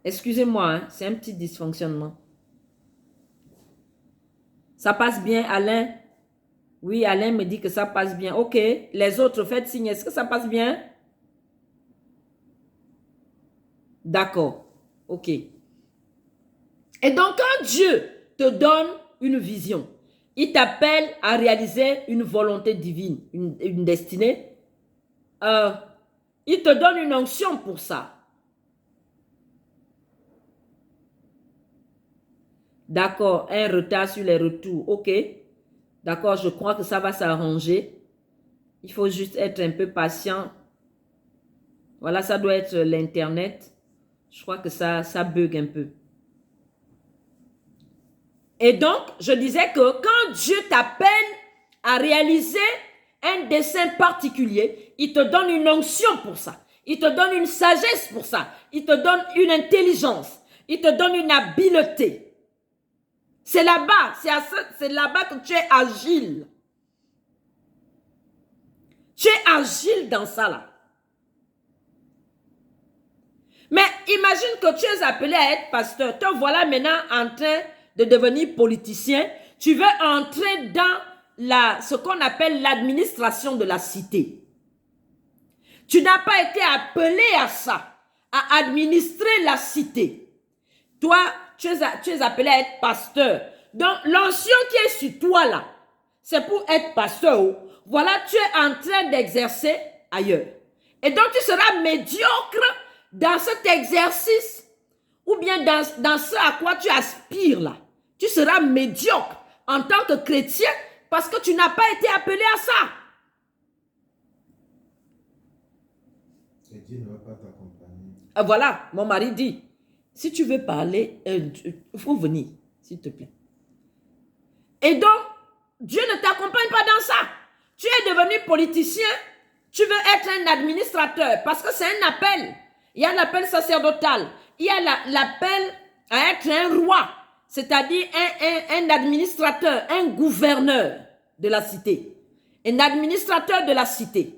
excusez-moi, hein, c'est un petit dysfonctionnement. Ça passe bien, Alain? Oui, Alain me dit que ça passe bien. Ok, les autres, faites signe. Est-ce que ça passe bien? D'accord, ok. Et donc, quand Dieu te donne une vision, il t'appelle à réaliser une volonté divine, une destinée, il te donne une onction pour ça. D'accord, un retard sur les retours. Ok. D'accord, je crois que ça va s'arranger. Il faut juste être un peu patient. Voilà, ça doit être l'Internet. Je crois que ça bug un peu. Et donc, je disais que quand Dieu t'appelle à réaliser un dessein particulier, il te donne une onction pour ça. Il te donne une sagesse pour ça. Il te donne une intelligence. Il te donne une habileté. C'est là-bas, c'est là-bas que tu es agile. Tu es agile dans ça là. Mais imagine que tu es appelé à être pasteur. Te voilà maintenant en train de devenir politicien. Tu veux entrer dans ce qu'on appelle l'administration de la cité. Tu n'as pas été appelé à ça, à administrer la cité. Toi, tu es appelé à être pasteur. Donc, l'onction qui est sur toi là, c'est pour être pasteur. Voilà, tu es en train d'exercer ailleurs. Et donc, tu seras médiocre dans cet exercice ou bien dans ce à quoi tu aspires là. Tu seras médiocre en tant que chrétien parce que tu n'as pas été appelé à ça. Et Dieu ne va pas t'accompagner. Voilà, mon mari dit, si tu veux parler, il faut venir, s'il te plaît. Et donc, Dieu ne t'accompagne pas dans ça. Tu es devenu politicien, tu veux être un administrateur parce que c'est un appel. Il y a l'appel sacerdotal, il y a l'appel à être un roi, c'est-à-dire un administrateur, un gouverneur de la cité, un administrateur de la cité.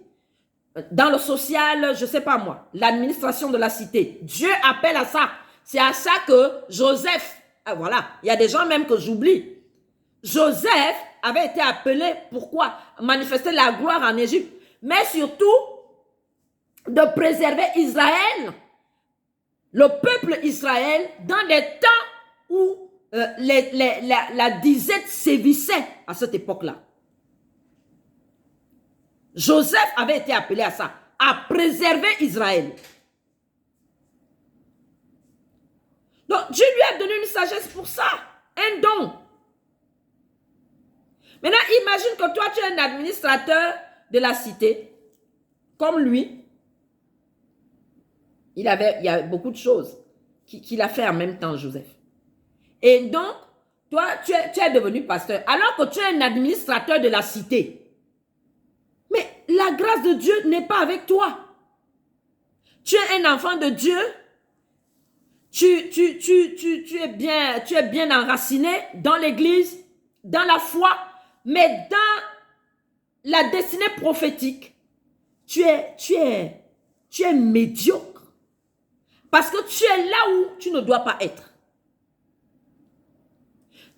Dans le social, je ne sais pas moi, l'administration de la cité. Dieu appelle à ça. C'est à ça que Joseph, voilà, il y a des gens même que j'oublie. Joseph avait été appelé, pourquoi? Manifester la gloire en Égypte, mais surtout de préserver Israël, le peuple Israël, dans des temps où la disette sévissait à cette époque-là. Joseph avait été appelé à ça, à préserver Israël. Donc, Dieu lui a donné une sagesse pour ça, un don. Maintenant, imagine que toi, tu es un administrateur de la cité, comme lui. Il y a beaucoup de choses qu'il a fait en même temps, Joseph. Et donc, toi, tu es devenu pasteur, alors que tu es un administrateur de la cité. Mais la grâce de Dieu n'est pas avec toi. Tu es un enfant de Dieu. Tu es bien enraciné dans l'église, dans la foi, mais dans la destinée prophétique, tu es médiocre. Parce que tu es là où tu ne dois pas être.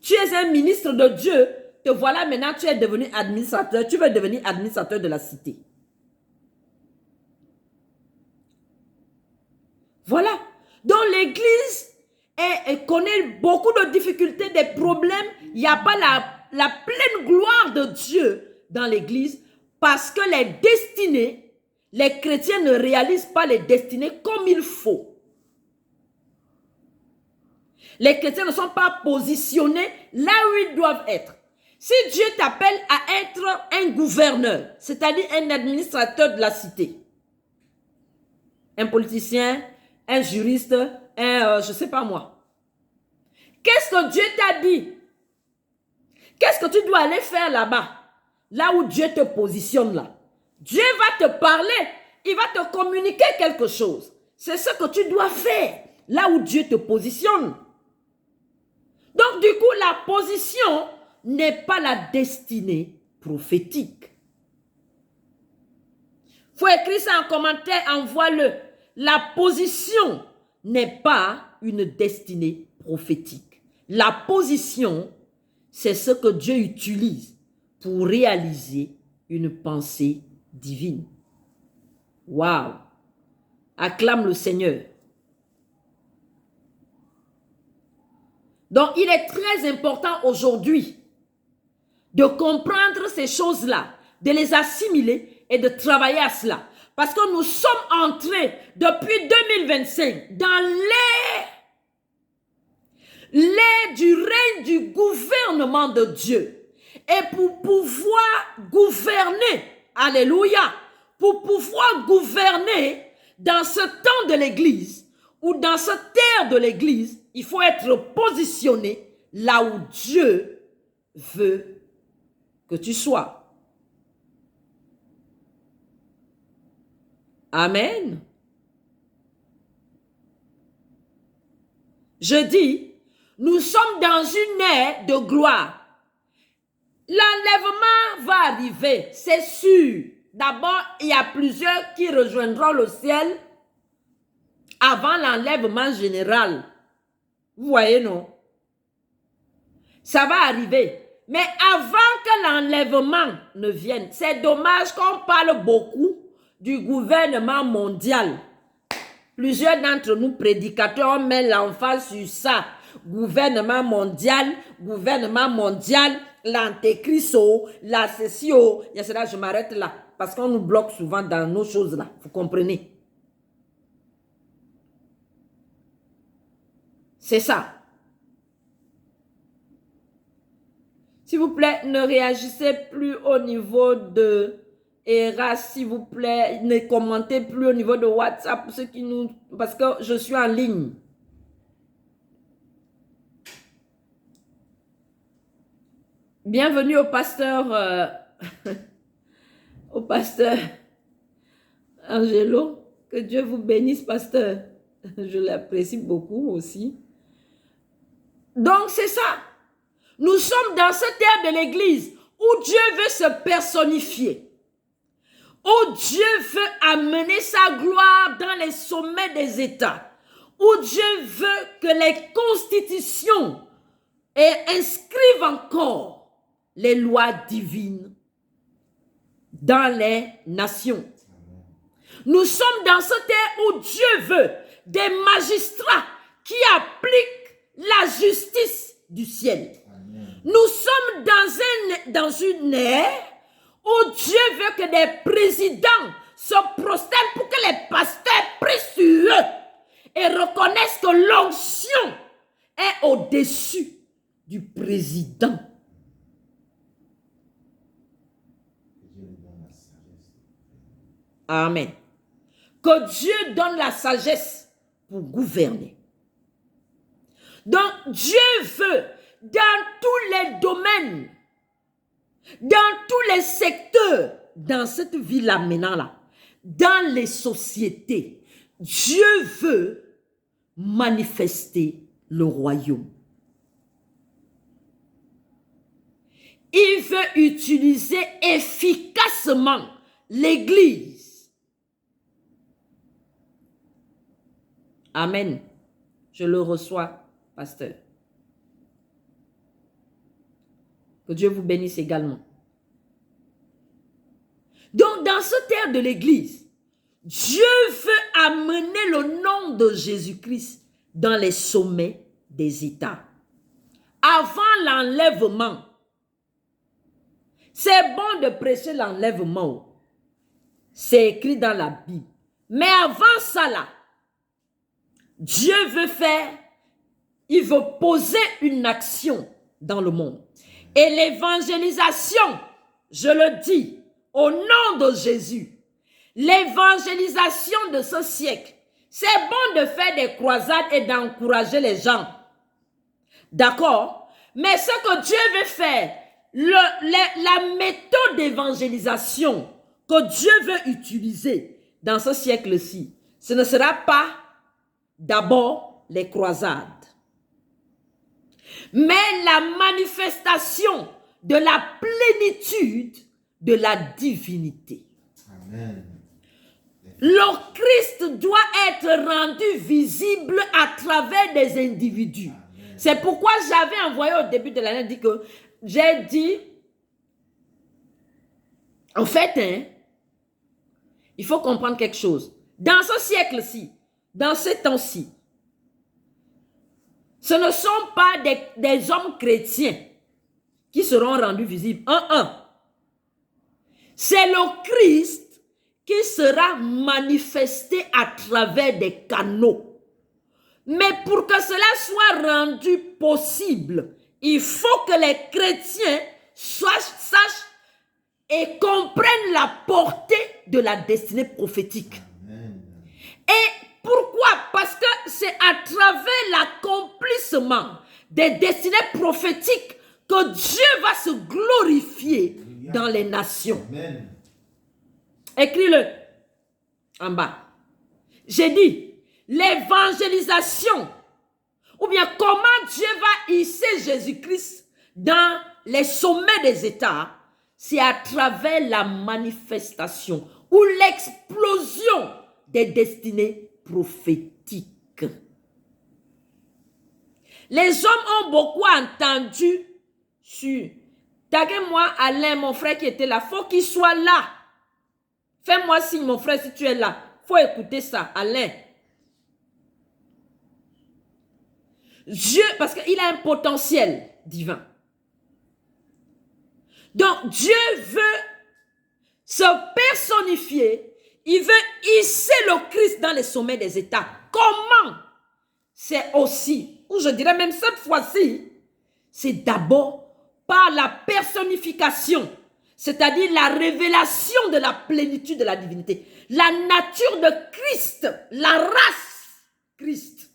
Tu es un ministre de Dieu. Te voilà maintenant, tu es devenu administrateur. Tu veux devenir administrateur de la cité. Voilà. Donc l'église connaît beaucoup de difficultés, des problèmes. Il n'y a pas la pleine gloire de Dieu dans l'église parce que les destinées, les chrétiens ne réalisent pas les destinées comme il faut. Les chrétiens ne sont pas positionnés là où ils doivent être. Si Dieu t'appelle à être un gouverneur, c'est-à-dire un administrateur de la cité, un politicien, un juriste, je ne sais pas moi. Qu'est-ce que Dieu t'a dit? Qu'est-ce que tu dois aller faire là-bas? Là où Dieu te positionne là. Dieu va te parler, il va te communiquer quelque chose. C'est ce que tu dois faire, là où Dieu te positionne. Donc du coup, la position n'est pas la destinée prophétique. Il faut écrire ça en commentaire, envoie-le. La position n'est pas une destinée prophétique. La position, c'est ce que Dieu utilise pour réaliser une pensée divine. Waouh! Acclame le Seigneur. Donc, il est très important aujourd'hui de comprendre ces choses-là, de les assimiler et de travailler à cela. Parce que nous sommes entrés depuis 2025 dans l'ère du règne du gouvernement de Dieu. Et pour pouvoir gouverner, alléluia, pour pouvoir gouverner dans ce temps de l'église ou dans cette terre de l'église, il faut être positionné là où Dieu veut que tu sois. Amen. Je dis, nous sommes dans une ère de gloire. L'enlèvement va arriver, c'est sûr. D'abord, il y a plusieurs qui rejoindront le ciel avant l'enlèvement général. Vous voyez, non? Ça va arriver. Mais avant que l'enlèvement ne vienne, c'est dommage qu'on parle beaucoup du gouvernement mondial. Plusieurs d'entre nous, prédicateurs, on met l'emphase sur ça. Gouvernement mondial, l'antéchrist, la cession. Je m'arrête là. Parce qu'on nous bloque souvent dans nos choses là. Vous comprenez? C'est ça. S'il vous plaît, ne réagissez plus au niveau de ERA, s'il vous plaît. Ne commentez plus au niveau de WhatsApp, ceux qui nous... parce que je suis en ligne. Bienvenue au pasteur... au pasteur Angelo. Que Dieu vous bénisse, pasteur. Je l'apprécie beaucoup aussi. Donc, c'est ça. Nous sommes dans cette ère de l'église où Dieu veut se personnifier. Où Dieu veut amener sa gloire dans les sommets des États. Où Dieu veut que les constitutions inscrivent encore les lois divines dans les nations. Nous sommes dans cette ère où Dieu veut des magistrats qui appliquent la justice du ciel. Amen. Nous sommes dans une ère où Dieu veut que des présidents se prosternent pour que les pasteurs prient sur eux et reconnaissent que l'onction est au-dessus du président. Amen. Que Dieu donne la sagesse pour gouverner. Donc, Dieu veut, dans tous les domaines, dans tous les secteurs, dans cette vie-là maintenant, là, dans les sociétés, Dieu veut manifester le royaume. Il veut utiliser efficacement l'Église. Amen. Je le reçois, pasteur. Que Dieu vous bénisse également. Donc, dans cette ère de l'Église, Dieu veut amener le nom de Jésus-Christ dans les sommets des États. Avant l'enlèvement, c'est bon de prêcher l'enlèvement. C'est écrit dans la Bible. Mais avant ça, là, Dieu veut faire, il veut poser une action dans le monde. Et l'évangélisation, je le dis, au nom de Jésus, l'évangélisation de ce siècle, c'est bon de faire des croisades et d'encourager les gens. D'accord? Mais ce que Dieu veut faire, la méthode d'évangélisation que Dieu veut utiliser dans ce siècle-ci, ce ne sera pas d'abord les croisades, mais la manifestation de la plénitude de la divinité. Amen. Le Christ doit être rendu visible à travers des individus. Amen. C'est pourquoi j'avais envoyé au début de l'année, j'ai dit, en fait, il faut comprendre quelque chose. Dans ce siècle-ci, dans ces temps-ci, ce ne sont pas des hommes chrétiens qui seront rendus visibles. C'est le Christ qui sera manifesté à travers des canaux. Mais pour que cela soit rendu possible, il faut que les chrétiens sachent et comprennent la portée de la destinée prophétique. Amen. Et pourquoi? Parce que c'est à travers l'accomplissement des destinées prophétiques que Dieu va se glorifier dans les nations. Amen. Écris-le en bas. J'ai dit, l'évangélisation, ou bien comment Dieu va hisser Jésus-Christ dans les sommets des États, c'est à travers la manifestation ou l'explosion des destinées prophétiques. Les hommes ont beaucoup entendu sur... Taguez-moi Alain, mon frère qui était là. Faut qu'il soit là. Fais-moi signe, mon frère, si tu es là. Faut écouter ça, Alain. Dieu, parce qu'il a un potentiel divin. Donc, Dieu veut se personnifier. Il veut hisser le Christ dans les sommets des états. Comment? C'est aussi, ou je dirais même cette fois-ci, c'est d'abord par la personnification, c'est-à-dire la révélation de la plénitude de la divinité. La nature de Christ, la race Christ,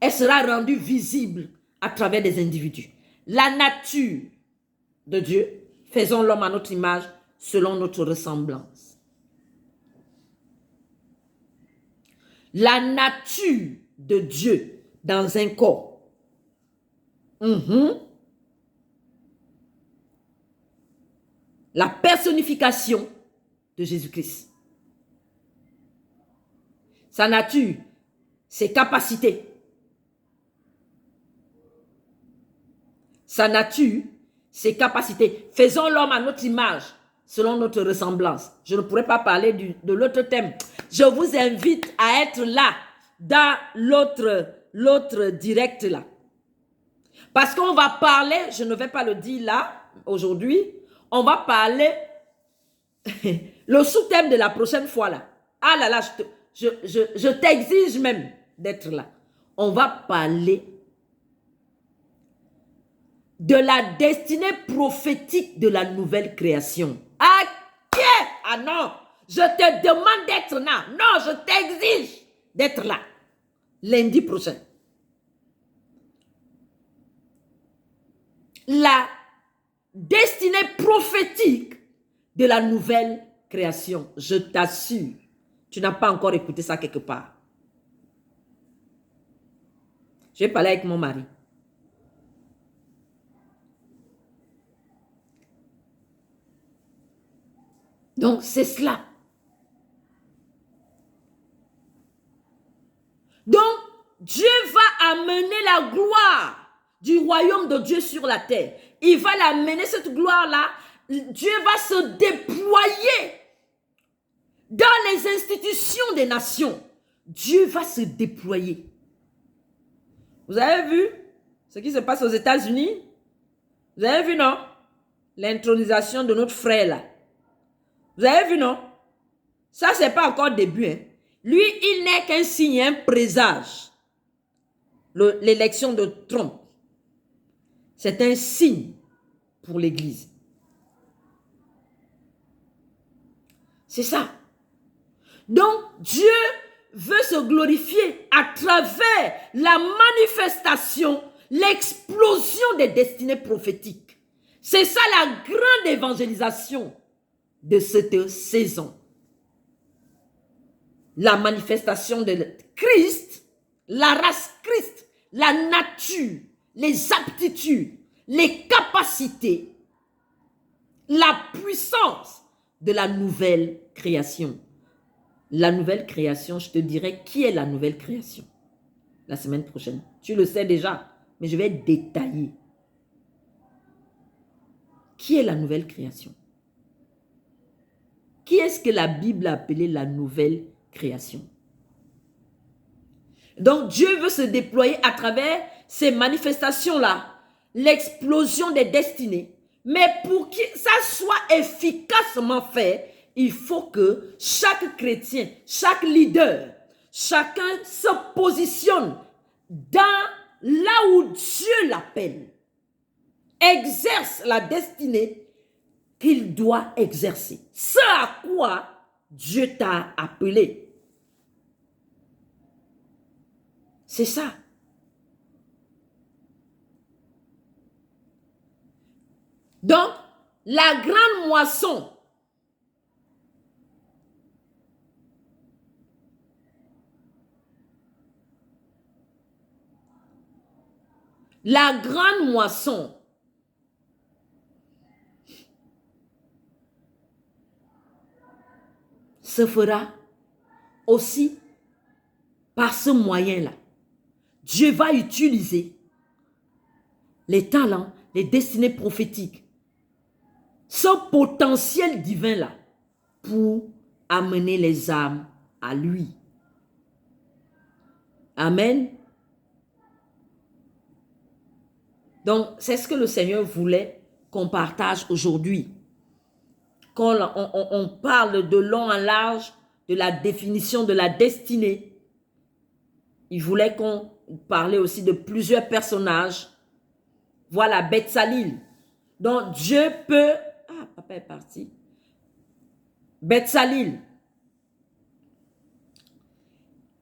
elle sera rendue visible à travers des individus. La nature de Dieu, faisons l'homme à notre image, selon notre ressemblance. La nature de Dieu dans un corps. La personnification de Jésus-Christ. Sa nature, ses capacités. Sa nature, ses capacités. Faisons l'homme à notre image, selon notre ressemblance. Je ne pourrais pas parler de l'autre thème. Je vous invite à être là, dans l'autre direct là. Parce qu'on va parler, je ne vais pas le dire là, aujourd'hui, on va parler, le sous-thème de la prochaine fois là. Ah là là, je t'exige même d'être là. On va parler de la destinée prophétique de la nouvelle création. Ah non, je te demande d'être là. Non, je t'exige d'être là. Lundi prochain. La destinée prophétique de la nouvelle création. Je t'assure, tu n'as pas encore écouté ça quelque part. J'ai parlé avec mon mari. Donc, c'est cela. Donc, Dieu va amener la gloire du royaume de Dieu sur la terre. Il va l'amener, cette gloire-là. Dieu va se déployer dans les institutions des nations. Dieu va se déployer. Vous avez vu ce qui se passe aux États-Unis? Vous avez vu, non? L'intronisation de notre frère, là. Vous avez vu, non? Ça, ce n'est pas encore le début. Hein. Lui, il n'est qu'un signe, un présage. L'élection de Trump. C'est un signe pour l'Église. C'est ça. Donc, Dieu veut se glorifier à travers la manifestation, l'explosion des destinées prophétiques. C'est ça la grande évangélisation de cette saison. La manifestation de Christ, la race Christ, la nature, les aptitudes, les capacités, la puissance de la nouvelle création. La nouvelle création, je te dirai qui est la nouvelle création la semaine prochaine. Tu le sais déjà, mais je vais détailler. Qui est la nouvelle création? Qui est-ce que la Bible a appelé la nouvelle création? Donc Dieu veut se déployer à travers ces manifestations-là, l'explosion des destinées. Mais pour que ça soit efficacement fait, il faut que chaque chrétien, chaque leader, chacun se positionne dans là où Dieu l'appelle, exerce la destinée qu'il doit exercer. Ce à quoi Dieu t'a appelé. C'est ça. Donc, la grande moisson, se fera aussi par ce moyen-là. Dieu va utiliser les talents, les destinées prophétiques, ce potentiel divin-là pour amener les âmes à lui. Amen. Donc, c'est ce que le Seigneur voulait qu'on partage aujourd'hui. Quand on parle de long en large de la définition de la destinée, il voulait qu'on parle aussi de plusieurs personnages. Voilà, Betsalil. Donc, Dieu peut... Ah, papa est parti. Betsalil.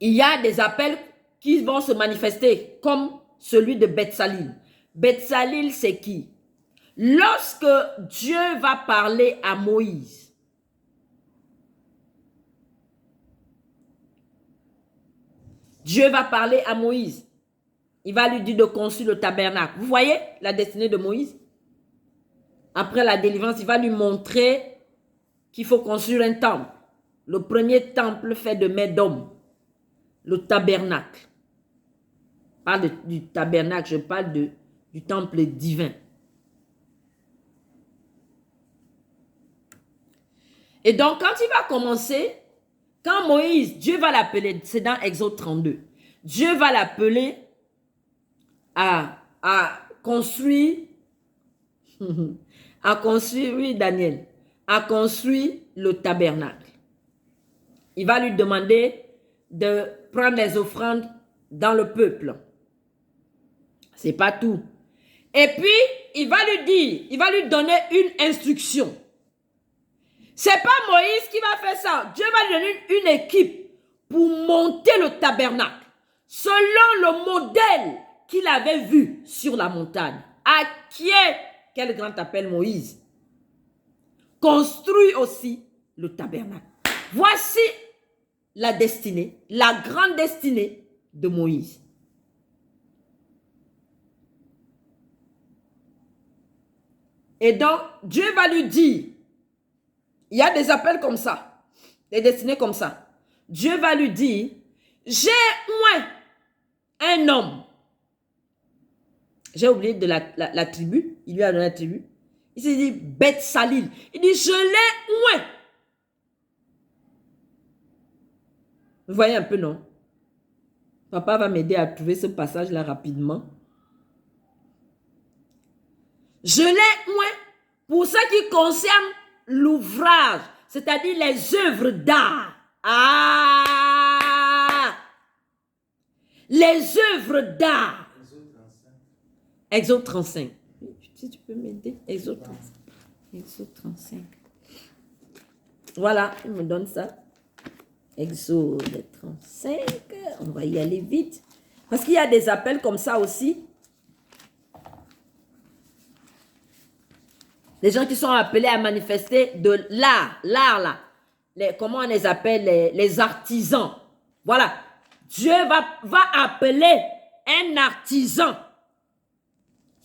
Il y a des appels qui vont se manifester comme celui de Betsalil. Betsalil, c'est qui? Lorsque Dieu va parler à Moïse, Dieu va parler à Moïse. Il va lui dire de construire le tabernacle. Vous voyez la destinée de Moïse? Après la délivrance, il va lui montrer qu'il faut construire un temple. Le premier temple fait de main d'homme. Le tabernacle. Je parle du tabernacle, je parle du temple divin. Et donc, quand il va commencer, quand Moïse, Dieu va l'appeler, c'est dans Exode 32, Dieu va l'appeler à construire, oui Daniel, à construire le tabernacle. Il va lui demander de prendre les offrandes dans le peuple. C'est pas tout. Et puis, il va lui dire, il va lui donner une instruction. C'est pas Moïse qui va faire ça. Dieu va lui donner une équipe pour monter le tabernacle selon le modèle qu'il avait vu sur la montagne. À qui est, quel grand appel Moïse? Construit aussi le tabernacle. Voici la destinée, la grande destinée de Moïse. Et donc, Dieu va lui dire, il y a des appels comme ça, des destinées comme ça. Dieu va lui dire, j'ai moi un homme. J'ai oublié de la tribu, il lui a donné la tribu. Il s'est dit Betsalil. Il dit, je l'ai moi. Vous voyez un peu, non? Papa va m'aider à trouver ce passage-là rapidement. Je l'ai moi pour ce qui concerne l'ouvrage, c'est-à-dire les œuvres d'art. Ah! Les œuvres d'art. Exode 35. Si tu peux m'aider. Exode 35. Exode 35. Voilà, il me donne ça. Exode 35. On va y aller vite. Parce qu'il y a des appels comme ça aussi. Les gens qui sont appelés à manifester de l'art. L'art là. Comment on les appelle? Les artisans. Voilà. Dieu va appeler un artisan.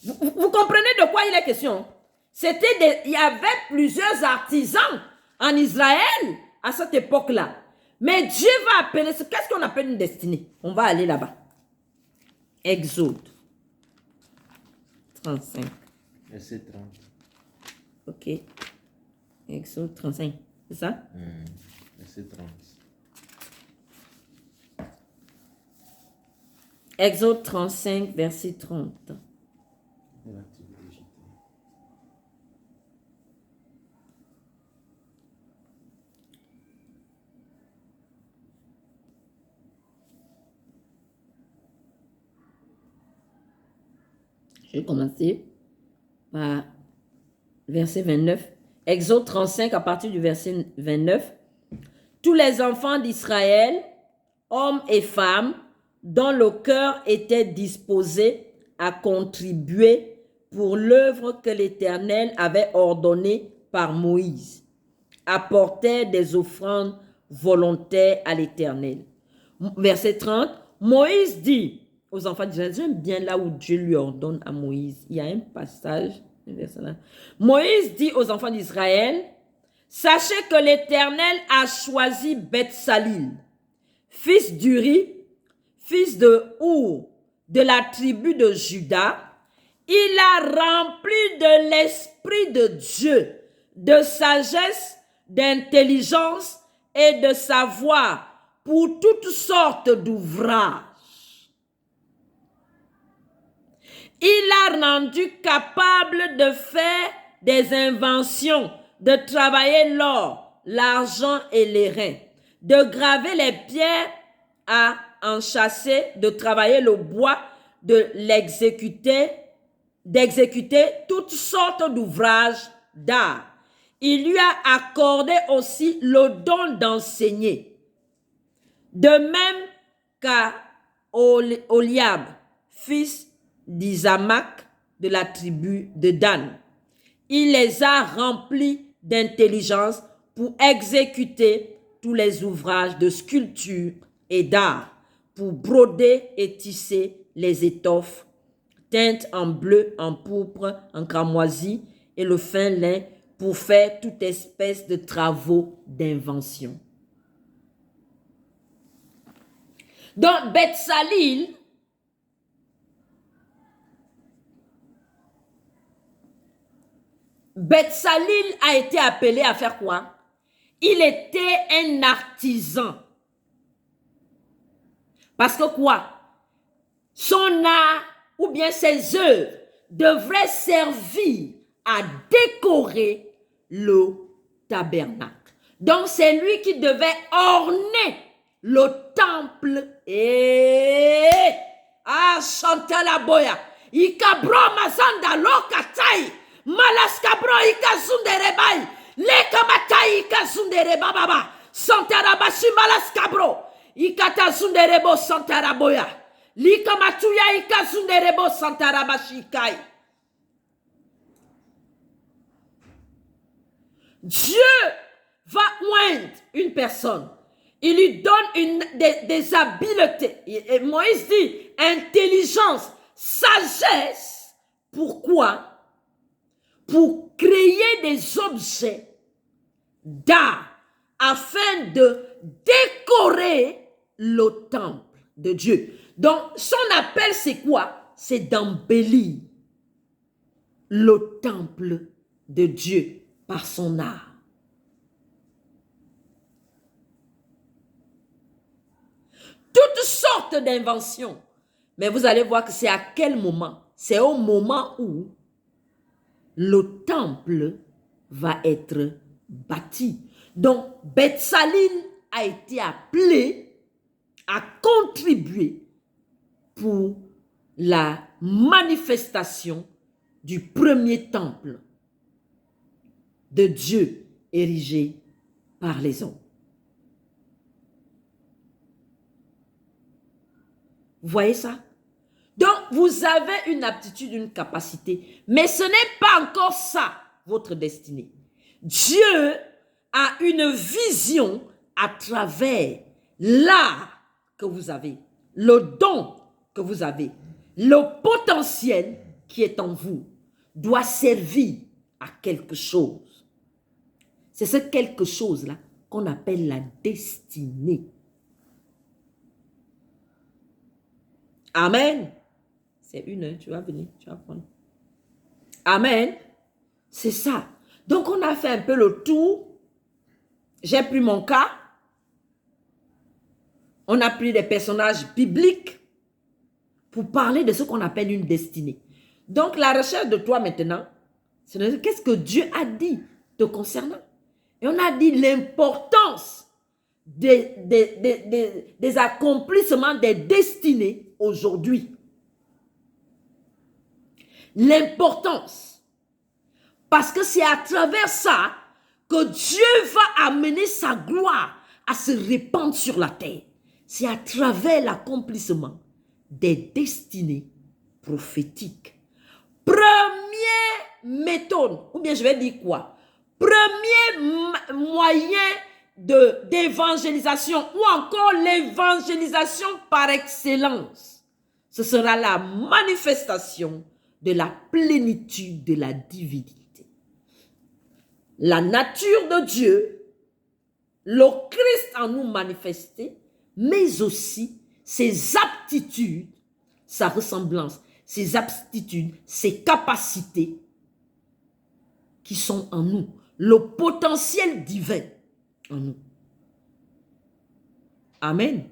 Vous comprenez de quoi il est question? Il y avait plusieurs artisans en Israël à cette époque-là. Mais Dieu va appeler, qu'est-ce qu'on appelle une destinée? On va aller là-bas. Exode 35. Verset 30. Ok. Exode 35. C'est ça? Verset 30. Exode 35, verset 30. Je vais commencer par verset 29. Exode 35 à partir du verset 29. Tous les enfants d'Israël, hommes et femmes, dont le cœur était disposé à contribuer pour l'œuvre que l'Éternel avait ordonnée par Moïse, apportaient des offrandes volontaires à l'Éternel. Verset 30, Moïse dit aux enfants d'Israël, j'aime bien là où Dieu lui ordonne à Moïse. Il y a un passage, un verset là. Moïse dit aux enfants d'Israël, sachez que l'Éternel a choisi Betsalil, fils d'Uri, fils de Our, de la tribu de Juda. Il a rempli de l'Esprit de Dieu, de sagesse, d'intelligence et de savoir pour toutes sortes d'ouvrages. Il a rendu capable de faire des inventions, de travailler l'or, l'argent et les reins, de graver les pierres à enchâsser, de travailler le bois, d'exécuter toutes sortes d'ouvrages d'art. Il lui a accordé aussi le don d'enseigner. De même qu'à Oliab, fils d'Isamac de la tribu de Dan. Il les a remplis d'intelligence pour exécuter tous les ouvrages de sculpture et d'art, pour broder et tisser les étoffes teintes en bleu, en pourpre, en cramoisi et le fin lin, pour faire toute espèce de travaux d'invention. Donc, Betsalil a été appelé à faire quoi? Il était un artisan. Parce que quoi? Son art ou bien ses œuvres devraient servir à décorer le tabernacle. Donc, c'est lui qui devait orner le temple. Et chanta la boya. Ikabro mazanda lokatai. Malaskabro ikazunderebai. Lekamatai ikazundereba baba. Santarabashi malaskabro. Ikatazunderebo santaraboya. Likamatuya ikazunderebo santarabashi kai. Dieu va oindre une personne. Il lui donne des habiletés. Et Moïse dit intelligence, sagesse. Pourquoi? Pour créer des objets d'art afin de décorer le temple de Dieu. Donc, son appel, c'est quoi? C'est d'embellir le temple de Dieu par son art. Toutes sortes d'inventions. Mais vous allez voir que c'est à quel moment? C'est au moment où le temple va être bâti. Donc, Betsalil a été appelé à contribuer pour la manifestation du premier temple de Dieu érigé par les hommes. Vous voyez ça? Donc, vous avez une aptitude, une capacité, mais ce n'est pas encore ça, votre destinée. Dieu a une vision à travers l'art que vous avez, le don que vous avez, le potentiel qui est en vous doit servir à quelque chose. C'est ce quelque chose-là qu'on appelle la destinée. Amen. C'est une heure, tu vas venir, tu vas prendre. Amen. C'est ça. Donc, on a fait un peu le tour. J'ai pris mon cas. On a pris des personnages bibliques pour parler de ce qu'on appelle une destinée. Donc, la recherche de toi maintenant, c'est qu'est-ce que Dieu a dit te concernant. Et on a dit l'importance des accomplissements des destinées aujourd'hui. L'importance. Parce que c'est à travers ça que Dieu va amener sa gloire à se répandre sur la terre. C'est à travers l'accomplissement des destinées prophétiques. Première méthode, ou bien je vais dire quoi? Premier moyen d'évangélisation ou encore l'évangélisation par excellence. Ce sera la manifestation de la plénitude de la divinité. La nature de Dieu, le Christ en nous manifesté, mais aussi ses aptitudes, sa ressemblance, ses aptitudes, ses capacités qui sont en nous, le potentiel divin en nous. Amen.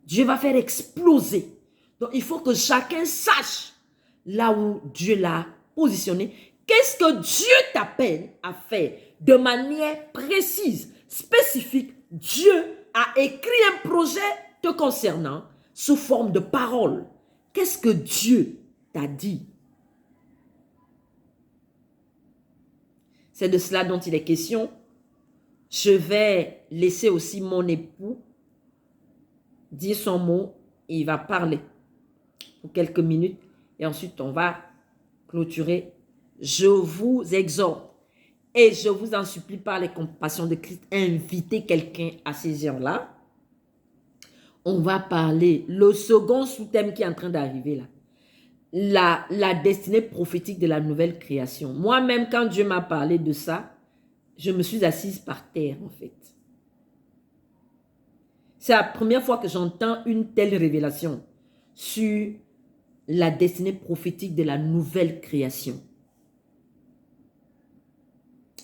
Dieu va faire exploser. Donc, il faut que chacun sache là où Dieu l'a positionné. Qu'est-ce que Dieu t'appelle à faire de manière précise, spécifique? Dieu a écrit un projet te concernant sous forme de parole. Qu'est-ce que Dieu t'a dit? C'est de cela dont il est question. Je vais laisser aussi mon époux dire son mot. Il va parler pour quelques minutes et ensuite on va clôturer. Je vous exhorte et je vous en supplie par les compassions de Christ, invitez quelqu'un à ces heures-là. On va parler, le second sous-thème qui est en train d'arriver là, la destinée prophétique de la nouvelle création. Moi-même, quand Dieu m'a parlé de ça, je me suis assise par terre en fait. C'est la première fois que j'entends une telle révélation sur la destinée prophétique de la nouvelle création.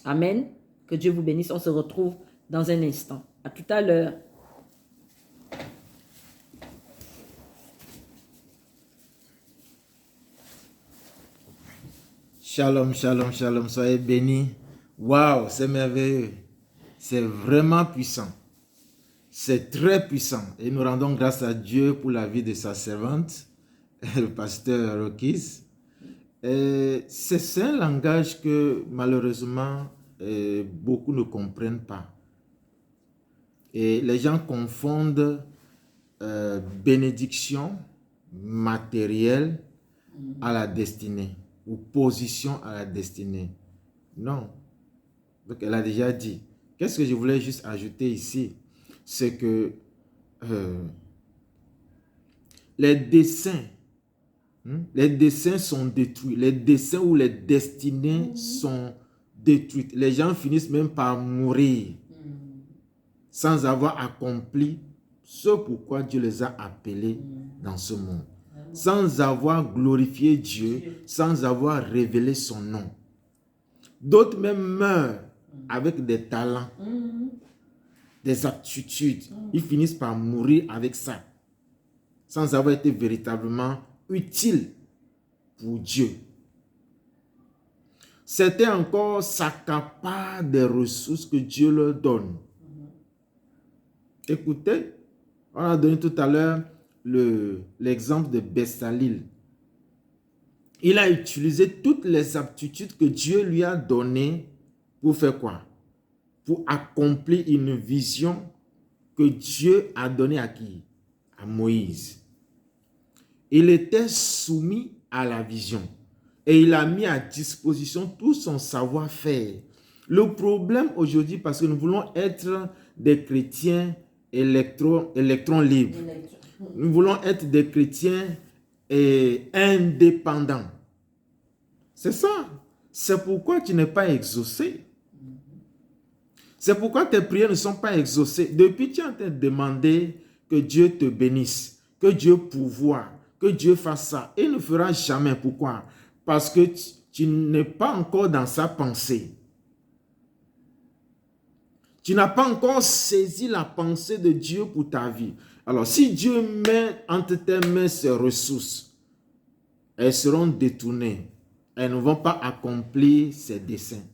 Amen. Que Dieu vous bénisse. On se retrouve dans un instant. À tout à l'heure. Shalom, shalom, shalom. Soyez bénis. Waouh, c'est merveilleux. C'est vraiment puissant. C'est très puissant. Et nous rendons grâce à Dieu pour la vie de sa servante, le pasteur Rokis. C'est un langage que malheureusement beaucoup ne comprennent pas. Et les gens confondent bénédiction matérielle à la destinée ou position à la destinée. Non. Donc elle a déjà dit. Qu'est-ce que je voulais juste ajouter ici? C'est que les desseins sont détruits. Les desseins ou les destinées sont détruites. Les gens finissent même par mourir sans avoir accompli ce pourquoi Dieu les a appelés dans ce monde. Sans avoir glorifié Dieu, sans avoir révélé son nom. D'autres même meurent avec des talents, des aptitudes. Ils finissent par mourir avec ça, sans avoir été véritablement utiles pour Dieu. Certains encore s'accaparent des ressources que Dieu leur donne. Écoutez, on a donné tout à l'heure l'exemple de Bessalil. Il a utilisé toutes les aptitudes que Dieu lui a données pour faire quoi? Pour accomplir une vision que Dieu a donnée à qui? À Moïse. Il était soumis à la vision et il a mis à disposition tout son savoir-faire. Le problème aujourd'hui, parce que nous voulons être des chrétiens électrons libres. Nous voulons être des chrétiens indépendants. C'est ça. C'est pourquoi tu n'es pas exaucé. C'est pourquoi tes prières ne sont pas exaucées. Depuis, tu es en train de demander que Dieu te bénisse, que Dieu pourvoie, que Dieu fasse ça. Et il ne fera jamais. Pourquoi? Parce que tu n'es pas encore dans sa pensée. Tu n'as pas encore saisi la pensée de Dieu pour ta vie. Alors, si Dieu met entre tes mains ses ressources, elles seront détournées. Elles ne vont pas accomplir ses desseins.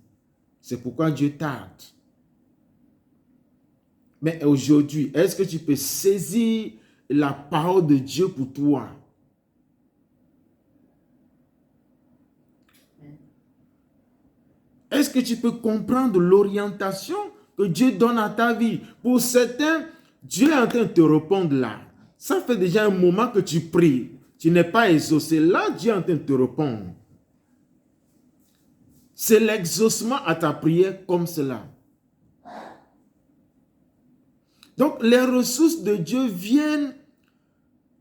C'est pourquoi Dieu tarde. Mais aujourd'hui, est-ce que tu peux saisir la parole de Dieu pour toi? Est-ce que tu peux comprendre l'orientation que Dieu donne à ta vie? Pour certains, Dieu est en train de te répondre là. Ça fait déjà un moment que tu pries. Tu n'es pas exaucé. Là, Dieu est en train de te répondre. C'est l'exaucement à ta prière comme cela. Donc, les ressources de Dieu viennent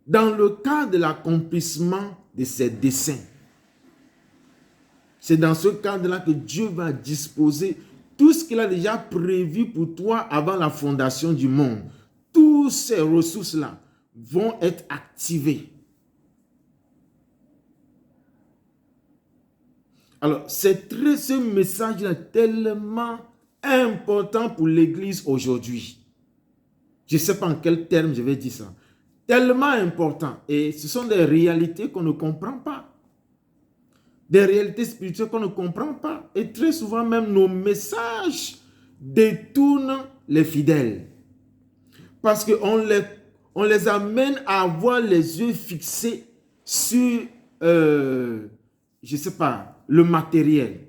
dans le cadre de l'accomplissement de ses desseins. C'est dans ce cadre-là que Dieu va disposer tout ce qu'il a déjà prévu pour toi avant la fondation du monde. Toutes ces ressources-là vont être activées. Alors, ce message-là est tellement important pour l'Église aujourd'hui. Je ne sais pas en quel terme je vais dire ça. Tellement important. Et ce sont des réalités qu'on ne comprend pas. des réalités spirituelles qu'on ne comprend pas. Et très souvent même, nos messages détournent les fidèles. Parce qu'on les amène à avoir les yeux fixés sur, je ne sais pas, le matériel.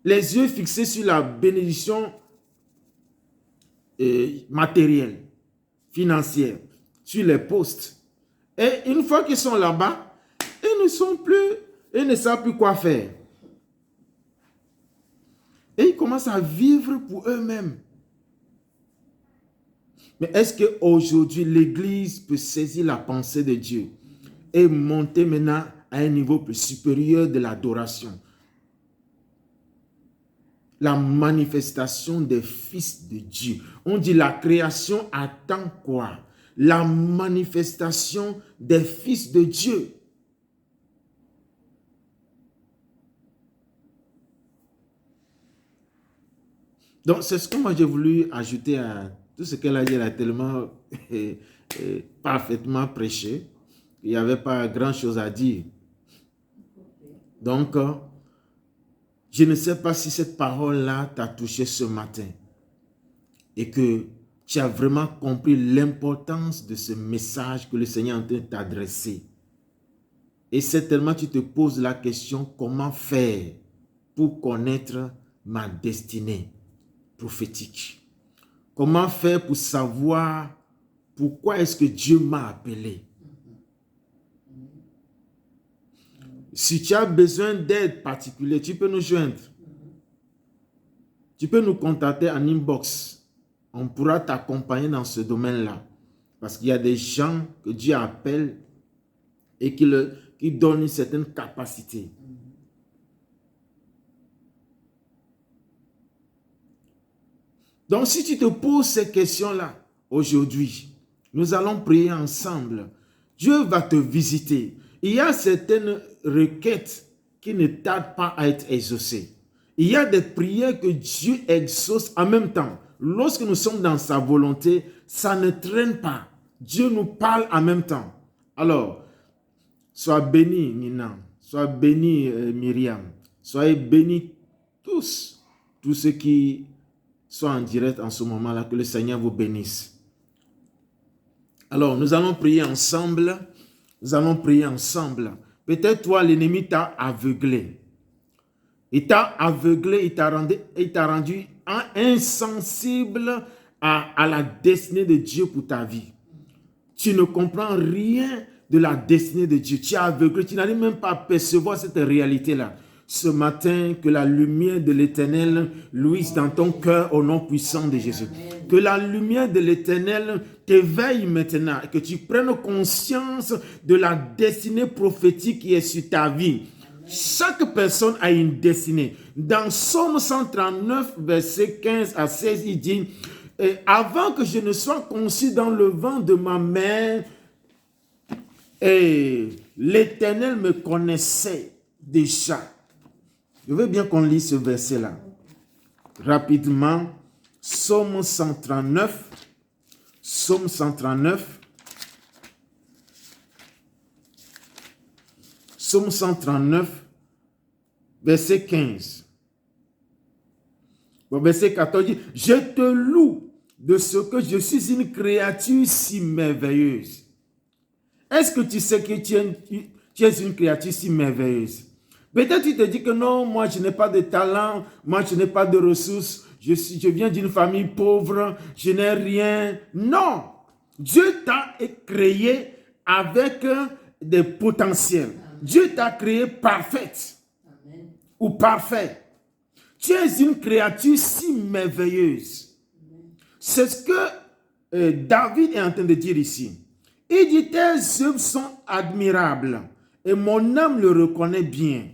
Les yeux fixés sur la bénédiction matérielle, financière, sur les postes. Et une fois qu'ils sont là-bas, ils ne savent plus quoi faire. Et ils commencent à vivre pour eux-mêmes. Mais est-ce qu'aujourd'hui, l'Église peut saisir la pensée de Dieu et monter maintenant à un niveau plus supérieur de l'adoration? La manifestation des fils de Dieu. On dit la création attend quoi? La manifestation des fils de Dieu. Donc, c'est ce que moi j'ai voulu ajouter à tout ce qu'elle a dit. Elle a tellement parfaitement prêché. Il n'y avait pas grand-chose à dire. Donc, je ne sais pas si cette parole-là t'a touché ce matin et que tu as vraiment compris l'importance de ce message que le Seigneur est en train de t'adresser. Et certainement, tu te poses la question, comment faire pour connaître ma destinée prophétique? Comment faire pour savoir pourquoi est-ce que Dieu m'a appelé? Si tu as besoin d'aide particulière, tu peux nous joindre. Tu peux nous contacter en inbox. On pourra t'accompagner dans ce domaine-là. Parce qu'il y a des gens que Dieu appelle et qui donnent une certaine capacité. Donc, si tu te poses ces questions-là, aujourd'hui, nous allons prier ensemble. Dieu va te visiter. Il y a certaines requêtes qui ne tardent pas à être exaucées. Il y a des prières que Dieu exauce en même temps. Lorsque nous sommes dans sa volonté, ça ne traîne pas. Dieu nous parle en même temps. Alors, sois béni Nina, sois béni Myriam, soyez bénis tous ceux qui sont en direct en ce moment-là, que le Seigneur vous bénisse. Alors, nous allons prier ensemble. Nous allons prier ensemble. Peut-être toi, l'ennemi t'a aveuglé. Il t'a aveuglé, il t'a rendu insensible à la destinée de Dieu pour ta vie. Tu ne comprends rien de la destinée de Dieu. Tu es aveuglé, tu n'arrives même pas à percevoir cette réalité-là. Ce matin, que la lumière de l'Éternel luise dans ton cœur au nom puissant de Jésus. Que la lumière de l'Éternel t'éveille maintenant et que tu prennes conscience de la destinée prophétique qui est sur ta vie. Chaque personne a une destinée. Dans Psaume 139, verset 15 à 16, il dit « Avant que je ne sois conçu dans le ventre de ma mère, l'Éternel me connaissait déjà. » Je veux bien qu'on lise ce verset-là. Rapidement, Psaume 139. Psaume 139. Psaume 139, verset 15. Bon, verset 14 dit, « Je te loue de ce que je suis une créature si merveilleuse. » Est-ce que tu sais que tu es une créature si merveilleuse? Peut-être tu te dis que non, moi je n'ai pas de talent, moi je n'ai pas de ressources, je viens d'une famille pauvre, je n'ai rien. Non! Dieu t'a créé avec des potentiels. Dieu t'a créé parfaite. Amen. Ou parfait. Tu es une créature si merveilleuse. C'est ce que David est en train de dire ici. Il dit, tes œuvres sont admirables et mon âme le reconnaît bien.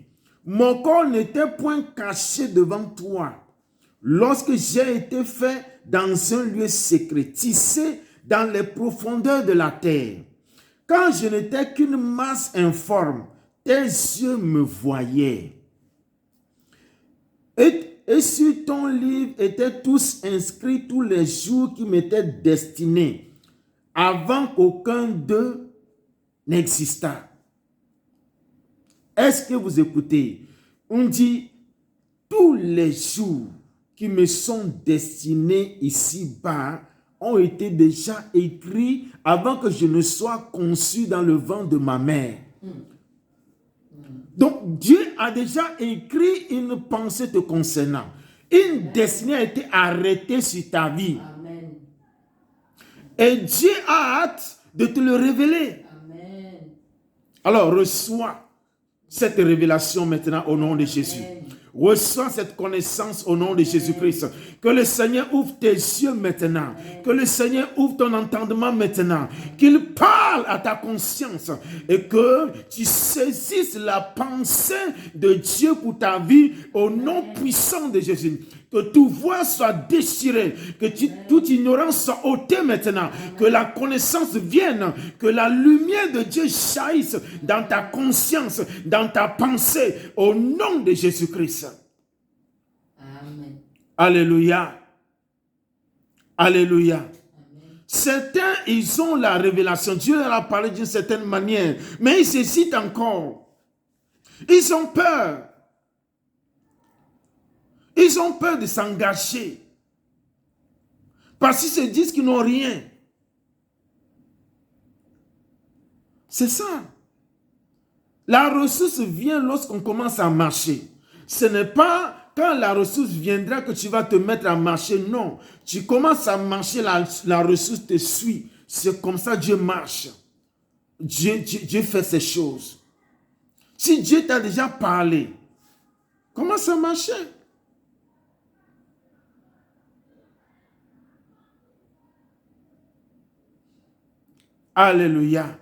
Mon corps n'était point caché devant toi. Lorsque j'ai été fait dans un lieu secret, tissé dans les profondeurs de la terre. Quand je n'étais qu'une masse informe, tes yeux me voyaient. Et sur ton livre étaient tous inscrits tous les jours qui m'étaient destinés, avant qu'aucun d'eux n'existât. Est-ce que vous écoutez? On dit, tous les jours qui me sont destinés ici-bas ont été déjà écrits avant que je ne sois conçu dans le ventre de ma mère. Donc, Dieu a déjà écrit une pensée te concernant. Une destinée a été arrêtée sur ta vie. Amen. Et Dieu a hâte de te le révéler. Amen. Alors, reçois cette révélation maintenant au nom de Jésus. Amen. Reçois cette connaissance au nom de Jésus-Christ. Que le Seigneur ouvre tes yeux maintenant. Que le Seigneur ouvre ton entendement maintenant. Qu'il parle à ta conscience. Et que tu saisisses la pensée de Dieu pour ta vie au nom puissant de Jésus. Que tout voile soit déchiré. Que toute ignorance soit ôtée maintenant. Que la connaissance vienne. Que la lumière de Dieu jaillisse dans ta conscience, dans ta pensée, au nom de Jésus-Christ. Amen. Alléluia. Alléluia. Amen. Certains, ils ont la révélation. Dieu leur a parlé d'une certaine manière. Mais ils hésitent encore. Ils ont peur. Ils ont peur de s'engager. Parce qu'ils se disent qu'ils n'ont rien. C'est ça. La ressource vient lorsqu'on commence à marcher. Ce n'est pas quand la ressource viendra que tu vas te mettre à marcher. Non. Tu commences à marcher, la ressource te suit. C'est comme ça que Dieu marche. Dieu fait ces choses. Si Dieu t'a déjà parlé, commence à marcher. Alléluia.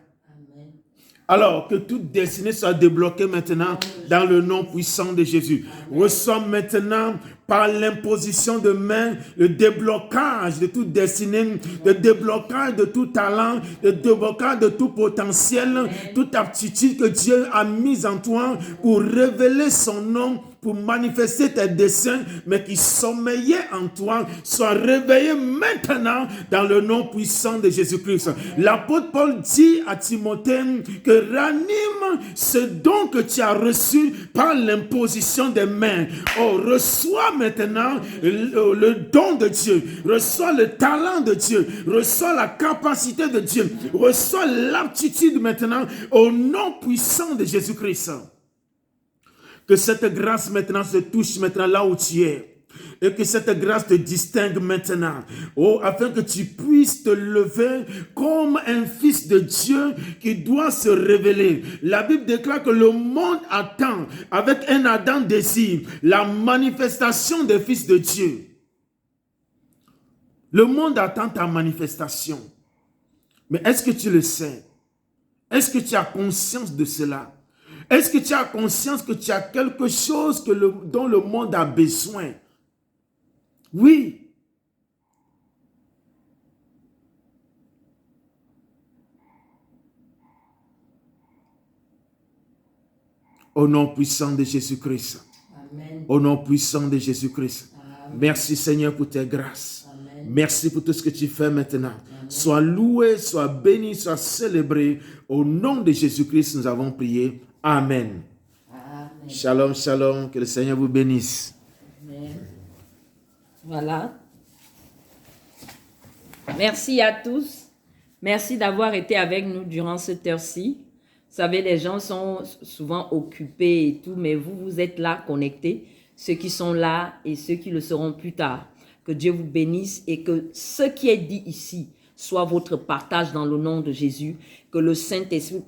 Alors, que toute destinée soit débloquée maintenant dans le nom puissant de Jésus. Reçois maintenant par l'imposition de main le déblocage de toute destinée, le déblocage de tout talent, le déblocage de tout potentiel, toute aptitude que Dieu a mise en toi pour révéler son nom, pour manifester tes desseins, mais qui sommeillait en toi, soit réveillé maintenant dans le nom puissant de Jésus-Christ. L'apôtre Paul dit à Timothée que ranime ce don que tu as reçu par l'imposition des mains. Oh, reçois maintenant le don de Dieu, reçois le talent de Dieu, reçois la capacité de Dieu, reçois l'aptitude maintenant au nom puissant de Jésus-Christ. Que cette grâce maintenant se touche maintenant là où tu es. Et que cette grâce te distingue maintenant. Oh, afin que tu puisses te lever comme un fils de Dieu qui doit se révéler. La Bible déclare que le monde attend avec un ardent désir la manifestation des fils de Dieu. Le monde attend ta manifestation. Mais est-ce que tu le sais? Est-ce que tu as conscience de cela? Est-ce que tu as conscience que tu as quelque chose dont le monde a besoin? Oui. Au nom puissant de Jésus-Christ. Amen. Au nom puissant de Jésus-Christ. Amen. Merci Seigneur pour tes grâces. Amen. Merci pour tout ce que tu fais maintenant. Amen. Sois loué, sois béni, sois célébré. Au nom de Jésus-Christ, nous avons prié. Amen. Amen. Shalom, shalom. Que le Seigneur vous bénisse. Amen. Voilà. Merci à tous. Merci d'avoir été avec nous durant cette heure-ci. Vous savez, les gens sont souvent occupés et tout, mais vous êtes là, connectés. Ceux qui sont là et ceux qui le seront plus tard. Que Dieu vous bénisse et que ce qui est dit ici soit votre partage dans le nom de Jésus. Que le Saint-Esprit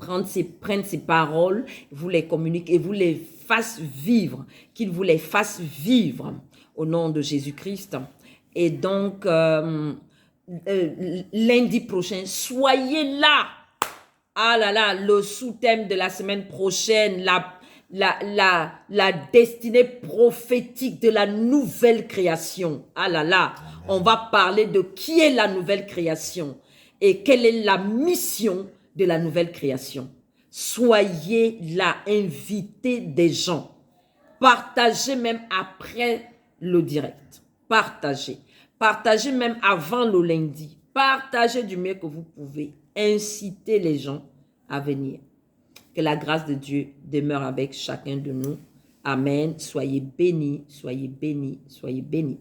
prenne ces paroles, vous les communique et vous les fasse vivre. Qu'il vous les fasse vivre au nom de Jésus-Christ. Et donc, lundi prochain, soyez là. Ah là là, le sous-thème de la semaine prochaine, la destinée prophétique de la nouvelle création. Ah là là, on va parler de qui est la nouvelle création et quelle est la mission de la nouvelle création. Soyez là, invitez des gens. Partagez même après le direct. Partagez. Partagez même avant le lundi. Partagez du mieux que vous pouvez. Incitez les gens à venir. Que la grâce de Dieu demeure avec chacun de nous. Amen. Soyez bénis, soyez bénis, soyez bénis.